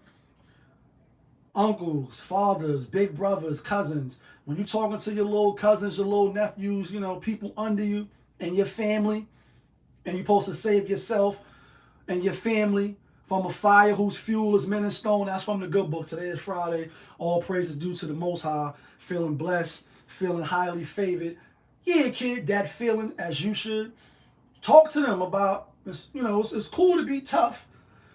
Uncles, fathers, big brothers, cousins. When you're talking to your little cousins, your little nephews, people under you and your family, and you're supposed to save yourself and your family from a fire whose fuel is men and stone. That's from the good book. Today is Friday. All praises due to the Most High. Feeling blessed, feeling highly favored. Yeah, kid, that feeling as you should. Talk to them about, it's cool to be tough.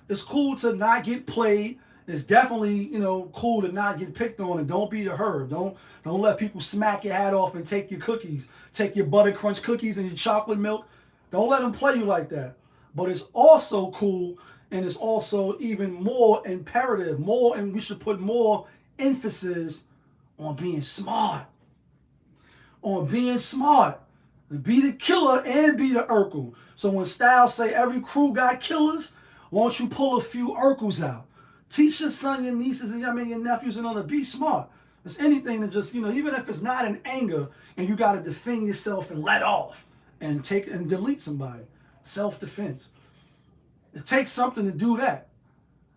It's cool to not get played. It's definitely, cool to not get picked on, and don't be the herd. Don't let people smack your hat off and take your cookies, take your butter crunch cookies and your chocolate milk. Don't let them play you like that. But it's also cool, and it's also even more imperative, and we should put more emphasis on being smart. On being smart. Be the killer and be the Urkel. So when STasH say every crew got killers, why don't you pull a few Urkels out? Teach your son, your nieces, and your nephews, to be smart. It's anything to just, even if it's not in anger and you got to defend yourself and let off and take and delete somebody. Self-defense. It takes something to do that.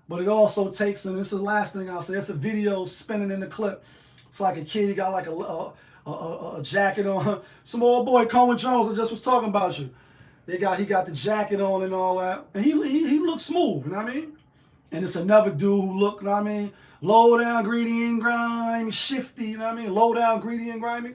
But it also takes, and this is the last thing I'll say, it's a video spinning in the clip. It's like a kid, he got like a jacket on. Some old boy, Cohen Jones, I just was talking about you. He got the jacket on and all that. And he looked smooth, you know what I mean? And it's another dude who look, you know what I mean, low down, greedy and grimy, shifty, you know what I mean? Low down, greedy and grimy.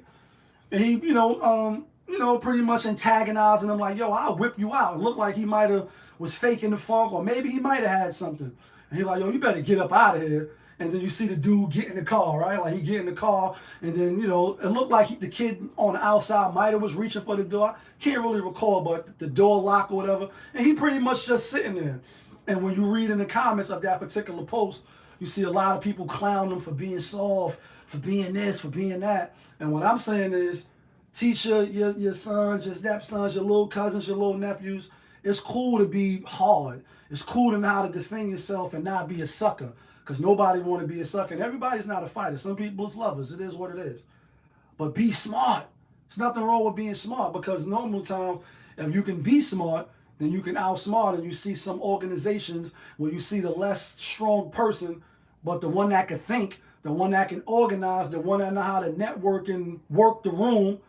And he, pretty much antagonizing him like, yo, I'll whip you out. It looked like he might have was faking the funk, or maybe he might have had something. And he's like, yo, you better get up out of here. And then you see the dude get in the car, right? Like he get in the car, and then, it looked like the kid on the outside might have was reaching for the door. I can't really recall, but the door lock or whatever. And he pretty much just sitting there. And when you read in the comments of that particular post, you see a lot of people clown him for being soft, for being this, for being that. And what I'm saying is, teach your sons, your stepsons, your little cousins, your little nephews, it's cool to be hard. It's cool to know how to defend yourself and not be a sucker. Because nobody want to be a sucker. And everybody's not a fighter. Some people is lovers. It is what it is. But be smart. There's nothing wrong with being smart, because normal time, if you can be smart, then you can outsmart. And you see some organizations where you see the less strong person, but the one that can think, the one that can organize, the one that know how to network and work the room,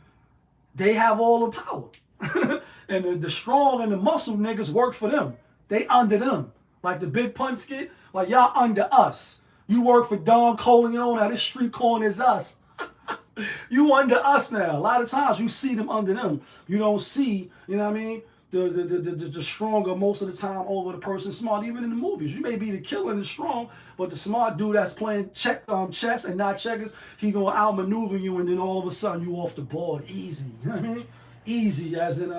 they have all the power. And the strong and the muscle niggas work for them. They under them. Like the Big Pun skit, like y'all under us. You work for Don Corleone, now this street corner is us. You under us now. A lot of times you see them under them. You don't see, you know what I mean, the stronger most of the time over the person smart. Even in the movies, you may be the killer and the strong, but the smart dude that's playing chess and not checkers, he gonna outmaneuver you, and then all of a sudden you off the board easy. You know what I mean? Easy as in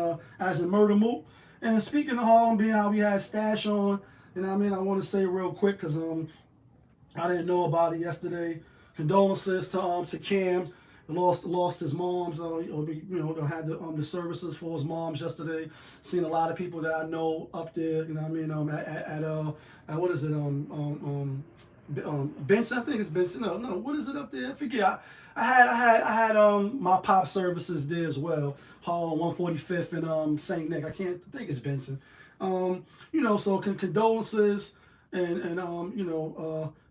Murder Moot. And speaking of Harlem, being how we had STasH on, you know what I mean, I want to say real quick, because I didn't know about it yesterday. Condolences to Cam. Lost his mom's. Had the services for his mom's yesterday. Seen a lot of people that I know up there. You know what I mean? At what is it? Benson. I think it's Benson. No. What is it up there? I forget. I had my pop services there as well. Hall on 145th and St. Nick. I think it's Benson. So condolences and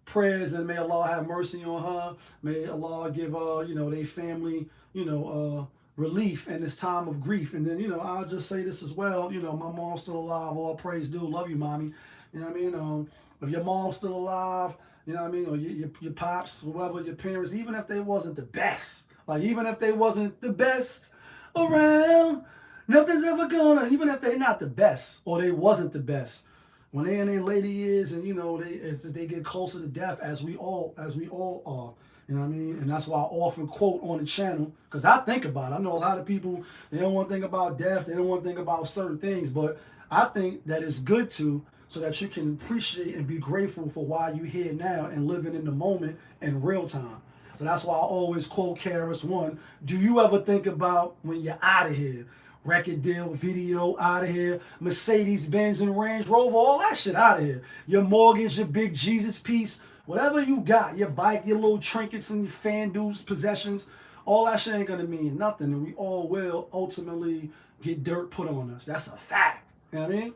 prayers, and may Allah have mercy on her. May Allah give their family relief in this time of grief. And then I'll just say this as well. My mom's still alive. All praise due. Love you, mommy. You know what I mean? If your mom's still alive, you know what I mean, or your pops, whoever, your parents, even if they wasn't the best, even if they wasn't the best around, nothing's ever gonna, even if they're not the best or they wasn't the best, when they in their later years and they get closer to death, as we all are, you know what I mean? And that's why I often quote on the channel, because I think about it. I know a lot of people, they don't want to think about death, they don't want to think about certain things, but I think that it's good to, so that you can appreciate and be grateful for why you're here now and living in the moment in real time. So that's why I always quote KRS-One. Do you ever think about when you're out of here? Record deal, video, out of here. Mercedes, Benz, and Range Rover, all that shit out of here. Your mortgage, your big Jesus piece, whatever you got, your bike, your little trinkets and your fan dues, possessions, all that shit ain't gonna mean nothing. And we all will ultimately get dirt put on us. That's a fact. You know what I mean?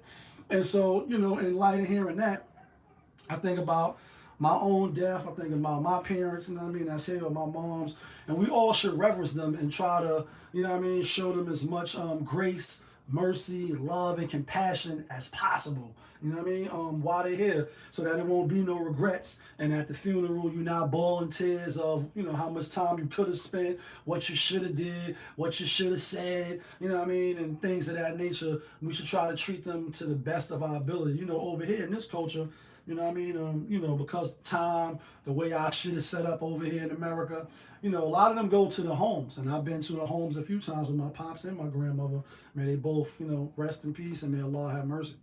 And so, in light of hearing that, I think about my own death. I think about my parents, you know what I mean, that's here, or my mom's. And we all should reverence them and try to, show them as much grace, mercy, love, and compassion as possible. You know what I mean? While they're here, so that it won't be no regrets. And at the funeral, you're not bawling tears of, how much time you could have spent, what you should have did, what you should have said, you know what I mean? And things of that nature. We should try to treat them to the best of our ability. Over here in this culture, you know what I mean? Because time, the way our shit is set up over here in America, a lot of them go to the homes. And I've been to the homes a few times with my pops and my grandmother. May they both, rest in peace, and may Allah have mercy.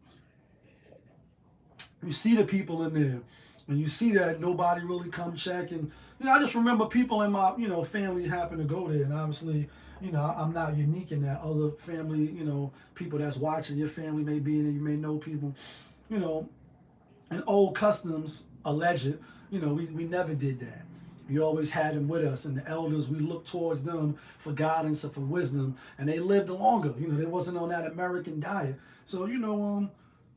You see the people in there, and you see that nobody really come check. And, I just remember people in my, family happen to go there. And obviously, I'm not unique in that. Other family, people that's watching, your family may be in it, you may know people, and old customs, alleged, we never did that. We always had them with us, and the elders, we looked towards them for guidance and for wisdom, and they lived longer. They wasn't on that American diet. So,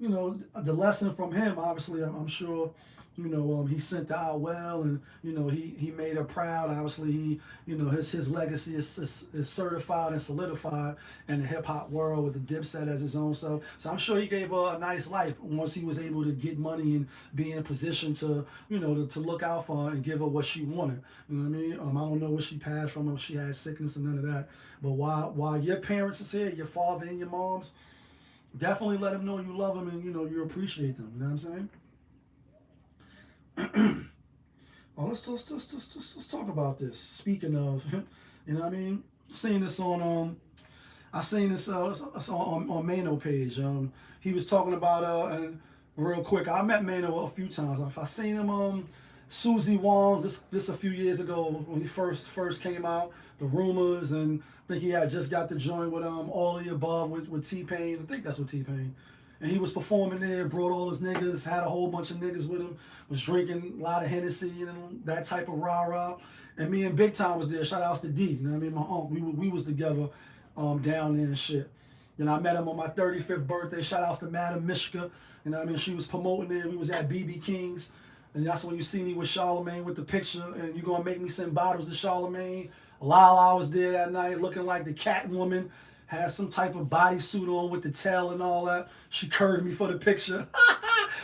you know, the lesson from him, obviously, I'm sure, you know, he sent her out well, and you know, he made her proud. Obviously, he, you know, his legacy is certified and solidified in the hip hop world with the Dipset as his own self. So I'm sure he gave her a nice life once he was able to get money and be in position to, you know, to look out for her and give her what she wanted. You know what I mean? I don't know what she passed from, if she had sickness and none of that. But while your parents is here, your father and your moms, definitely let them know you love them and you know you appreciate them. You know what I'm saying? Oh, let's talk about this. Speaking of, you know what I mean? Seen this on I seen this on Mano page. He was talking about and real quick. I met Mano a few times. I seen him Susie Wong's this a few years ago when he first came out. The rumors, and I think he had just got to join with All of the Above with T-Pain. I think that's with T-Pain. And he was performing there, brought all his niggas, had a whole bunch of niggas with him, was drinking a lot of Hennessy and that type of rah-rah. And me and Big Time was there. Shout outs to D. You know what I mean? My uncle, we was together down there and shit. You know, I met him on my 35th birthday. Shout outs to Madam Mishka. You know what I mean? She was promoting there. We was at BB King's. And that's when you see me with Charlemagne with the picture. And you going to make me send bottles to Charlemagne. Lala was there that night looking like the Catwoman. Had some type of bodysuit on with the tail and all that. She curved me for the picture.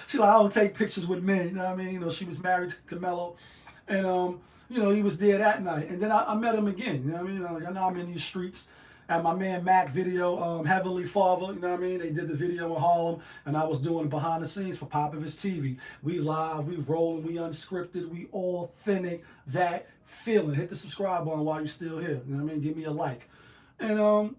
She like, I don't take pictures with men. You know what I mean? You know, she was married to Camelo. And, you know, he was there that night. And then I met him again. You know what I mean? I know I'm in these streets. At my man Mac video, Heavenly Father, you know what I mean? They did the video in Harlem, and I was doing behind the scenes for Pop of His TV. We live, we rolling, we unscripted, we authentic, that feeling. Hit the subscribe button while you're still here. You know what I mean? Give me a like. And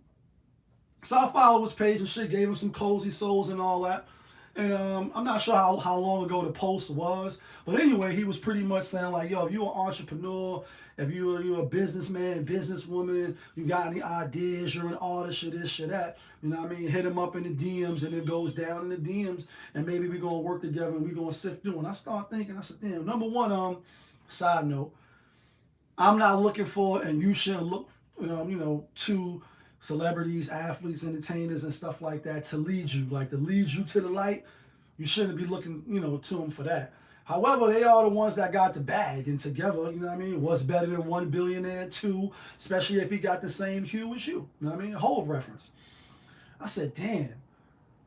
so I followed his page and shit, gave him some cozy souls and all that. And I'm not sure how long ago the post was, but anyway, he was pretty much saying like, yo, if you're an entrepreneur, if you're a businessman, businesswoman, you got any ideas, you're an artist, shit this, shit that, you know what I mean? Hit him up in the DMs, and it goes down in the DMs, and maybe we're gonna work together and we're gonna sift through. And I start thinking, I said, damn, number one, side note, I'm not looking for, and you shouldn't look, you know, to celebrities, athletes, entertainers, and stuff like that to lead you, like to lead you to the light. You shouldn't be looking, you know, to them for that. However, they are the ones that got the bag, and together, you know what I mean? What's better than one billionaire? Two, especially if he got the same hue as you. You know what I mean? A whole reference. I said, damn,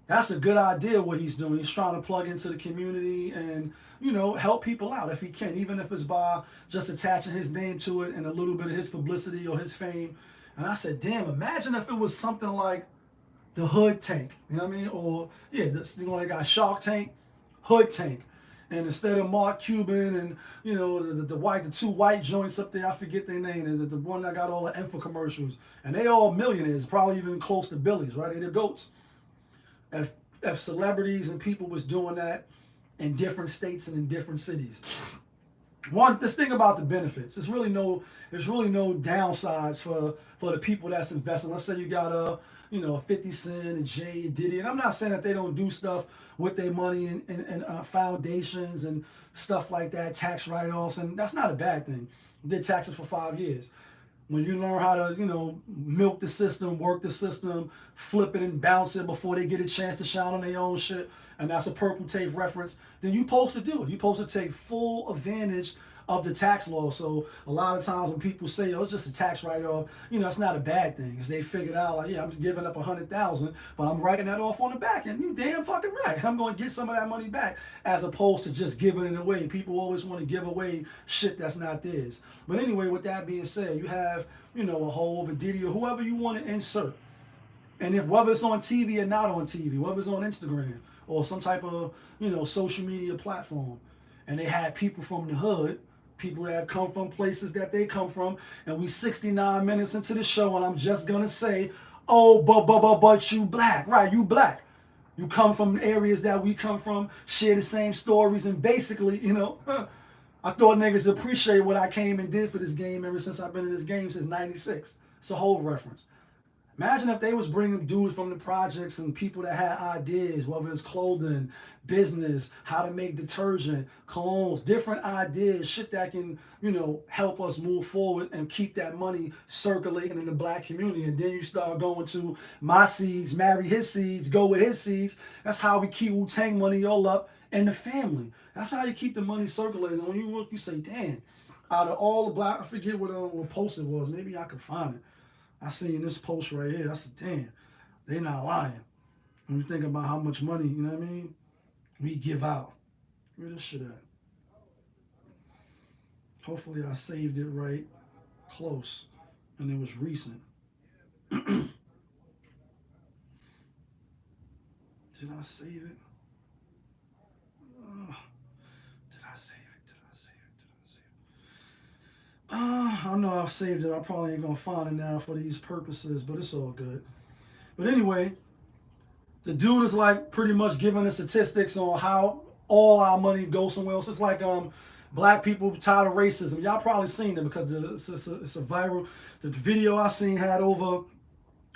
that's a good idea what he's doing. He's trying to plug into the community and, you know, help people out if he can, even if it's by just attaching his name to it and a little bit of his publicity or his fame. And I said, damn, imagine if it was something like the Hood Tank, you know what I mean? Or, yeah, this, you know, they got Shark Tank, Hood Tank. And instead of Mark Cuban and, you know, the two white joints up there, I forget their name, and the one that got all the infomercials. And they all millionaires, probably even close to Billy's, right? They the GOATs. If celebrities and people was doing that in different states and in different cities. This thing about the benefits, there's really no downsides for the people that's investing. Let's say you got a 50 Cent, a Jay, a Diddy, and I'm not saying that they don't do stuff with their money and foundations and stuff like that, tax write-offs, and that's not a bad thing. Did taxes for 5 years. When you learn how to, milk the system, work the system, flip it and bounce it before they get a chance to shine on their own shit, and that's a Purple Tape reference, then you're supposed to do it. You're supposed to take full advantage of the tax law. So a lot of times when people say, oh, it's just a tax write-off, it's not a bad thing. Because they figured out, like, yeah, I'm just giving up $100,000, but I'm writing that off on the back end. You damn fucking right. I'm going to get some of that money back, as opposed to just giving it away. People always want to give away shit that's not theirs. But anyway, with that being said, you have, a Hov, a Diddy, or whoever you want to insert. And if whether it's on TV or not on TV, whether it's on Instagram or some type of, social media platform, and they had people from the hood, people that come from places that they come from, and we 69 minutes into the show, and I'm just gonna say, oh, but you black, right? You black. You come from areas that we come from, share the same stories, and basically, I thought niggas appreciate what I came and did for this game ever since I've been in this game since '96. It's a whole reference. Imagine if they was bringing dudes from the projects and people that had ideas, whether it's clothing, business, how to make detergent, colognes, different ideas, shit that can, help us move forward and keep that money circulating in the black community. And then you start going to my seeds, marry his seeds, go with his seeds. That's how we keep Wu-Tang money all up in the family. That's how you keep the money circulating. And when you look, you say, damn, out of all the black, I forget what post it was. Maybe I could find it. I seen this post right here. I said, damn, they not lying. When you think about how much money, you know what I mean, we give out. Where this shit at? Hopefully I saved it right close and it was recent. Did I save it? Did I save it? I know I've saved it. I probably ain't gonna find it now for these purposes, but it's all good. But anyway, the dude is like pretty much giving the statistics on how all our money goes somewhere else. It's like black people tired of racism. Y'all probably seen it because it's a viral. The video I seen had over,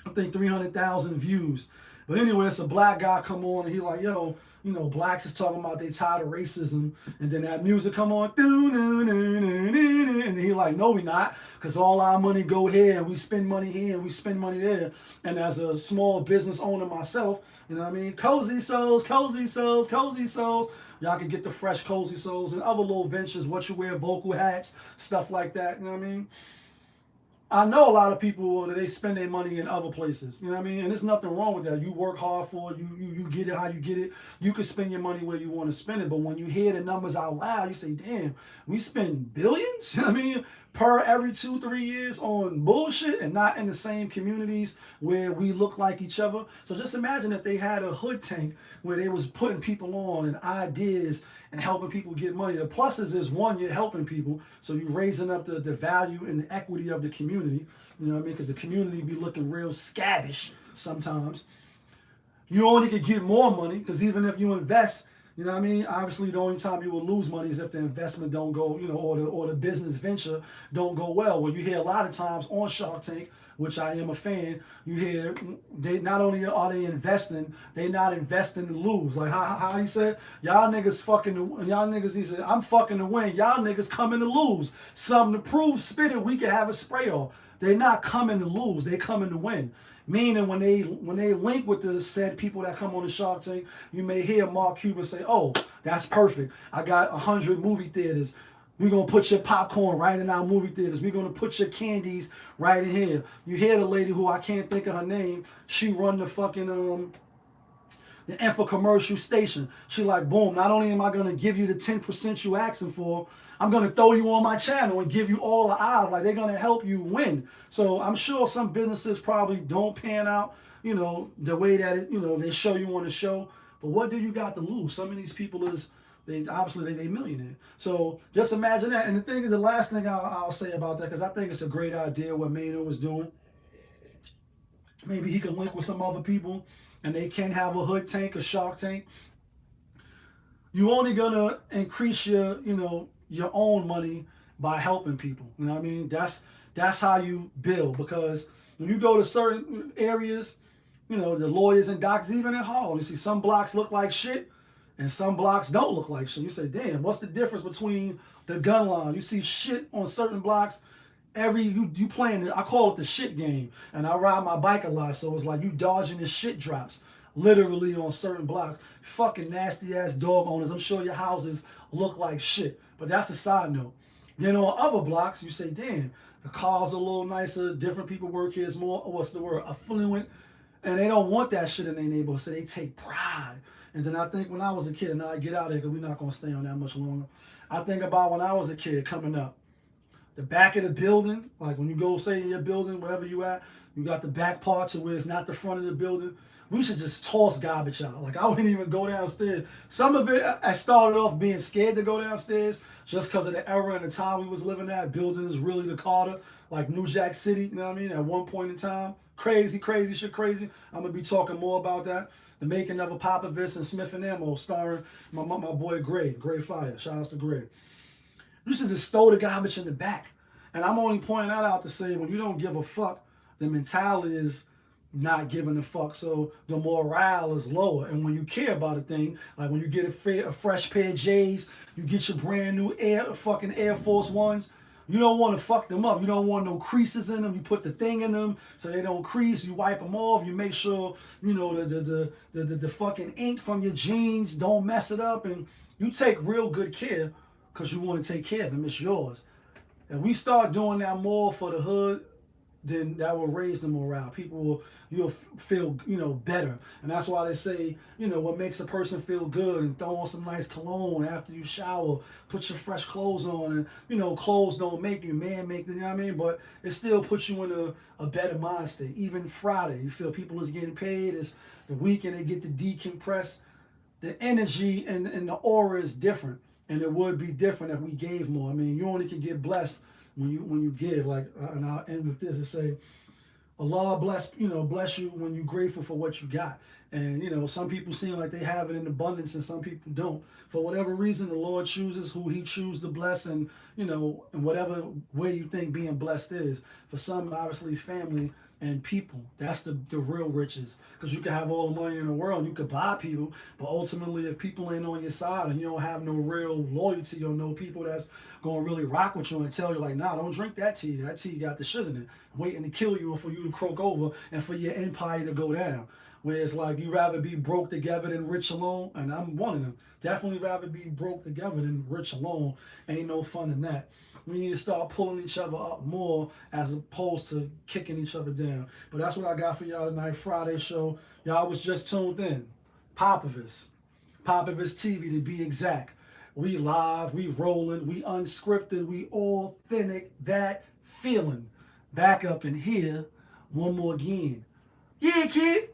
I think, 300,000 views. But anyway, it's a black guy come on and he like, yo, blacks is talking about they tired of racism. And then that music come on. And he like, no, we not. Because all our money go here and we spend money here and we spend money there. And as a small business owner myself, you know what I mean? Cozy souls, cozy souls, cozy souls. Y'all can get the fresh cozy souls and other little ventures, what you wear, vocal hats, stuff like that. You know what I mean? I know a lot of people they spend their money in other places, you know what I mean? And there's nothing wrong with that. You work hard for it, you get it how you get it. You can spend your money where you want to spend it, but when you hear the numbers out loud, you say, damn, we spend billions? I mean, per every 2-3 years on bullshit and not in the same communities where we look like each other. So just imagine if they had a hood tank where they was putting people on and ideas and helping people get money. The pluses is, one, you're helping people, so you're raising up the value and the equity of the community. You know what I mean? Because the community be looking real scabbish sometimes. You only could get more money because even if you invest, you know what I mean? Obviously, the only time you will lose money is if the investment don't go, or the business venture don't go well. Well, you hear a lot of times on Shark Tank, which I am a fan, you hear they not only are they investing, they not investing to lose. Like how he said, y'all niggas fucking, y'all niggas, he said, I'm fucking to win. Y'all niggas coming to lose. Something to prove, spit it, we can have a spray off. They're not coming to lose, they coming to win. Meaning when they link with the said people that come on the Shark Tank, you may hear Mark Cuban say, oh, that's perfect. I got 100 movie theaters. We're going to put your popcorn right in our movie theaters. We're going to put your candies right in here. You hear the lady who I can't think of her name. She run the fucking, the infomercial station. She like, boom, not only am I going to give you the 10% you asking for, I'm going to throw you on my channel and give you all the odds. Like, they're going to help you win. So I'm sure some businesses probably don't pan out, the way that, they show you on the show. But what do you got to lose? Some of these people is, they millionaire. So just imagine that. And the last thing I'll say about that, because I think it's a great idea what Maynard was doing. Maybe he can link with some other people and they can have a hood tank, a Shark Tank. You only gonna increase your own money by helping people. You know what I mean? That's how you build, because when you go to certain areas, the lawyers and doctors, even in Harlem, you see some blocks look like shit and some blocks don't look like shit. You say, damn, what's the difference between the gun line? You see shit on certain blocks. You playing, I call it the shit game. And I ride my bike a lot, so it's like you dodging the shit drops. Literally on certain blocks. Fucking nasty ass dog owners. I'm sure your houses look like shit. But that's a side note. Then on other blocks, you say, damn, the cars are a little nicer. Different people work here. It's more, affluent. And they don't want that shit in their neighborhood. So they take pride. And then I think when I was a kid, and I get out of here because we're not going to stay on that much longer. I think about when I was a kid coming up. The back of the building, like when you go, say, in your building, wherever you at, you got the back part to where it's not the front of the building. We should just toss garbage out. Like, I wouldn't even go downstairs. Some of it, I started off being scared to go downstairs just because of the era and the time we was living at. Building is really the Carter, like New Jack City, you know what I mean, at one point in time. Crazy shit, crazy. I'm going to be talking more about that. The making of a Popovich and Smith & Ammo, starring my boy Gray Fire. Shout out to Gray. You should just throw the garbage in the back. And I'm only pointing that out to say, when you don't give a fuck, the mentality is, not giving a fuck. So the morale is lower. And when you care about a thing, like when you get a fresh pair of J's, you get your brand new fucking Air Force Ones, you don't want to fuck them up. You don't want no creases in them. You put the thing in them so they don't crease. You wipe them off. You make sure, you know, the fucking ink from your jeans don't mess it up. And you take real good care because you want to take care of them. It's yours. And we start doing that more for the hood, then that will raise the morale. People will, you'll feel, you know, better. And that's why they say, you know, what makes a person feel good, and throw on some nice cologne after you shower, put your fresh clothes on. And, you know, clothes don't make you, man make them, you know what I mean? But it still puts you in a better mind state. Even Friday, you feel people is getting paid, it's the weekend, they get to decompress. The energy and the aura is different. And it would be different if we gave more. I mean, you only can get blessed when you give. Like, and I'll end with this and say, Allah bless you when you're grateful for what you got. And you know, some people seem like they have it in abundance, and some people don't. For whatever reason, the Lord chooses who He chooses to bless, and you know, in whatever way you think being blessed is. For some, obviously, family and people. That's the real riches. Because you can have all the money in the world, you could buy people, but ultimately, if people ain't on your side and you don't have no real loyalty or no people that's gonna really rock with you and tell you like, nah, don't drink that tea. That tea got the shit in it, waiting to kill you and for you to croak over and for your empire to go down. Whereas like you rather be broke together than rich alone, and I'm one of them. Definitely rather be broke together than rich alone. Ain't no fun in that. We need to start pulling each other up more as opposed to kicking each other down. But that's what I got for y'all tonight. Friday show. Y'all was just tuned in. Popovich TV to be exact. We live, we rolling, we unscripted, we authentic, that feeling. Back up in here one more again. Yeah, kid.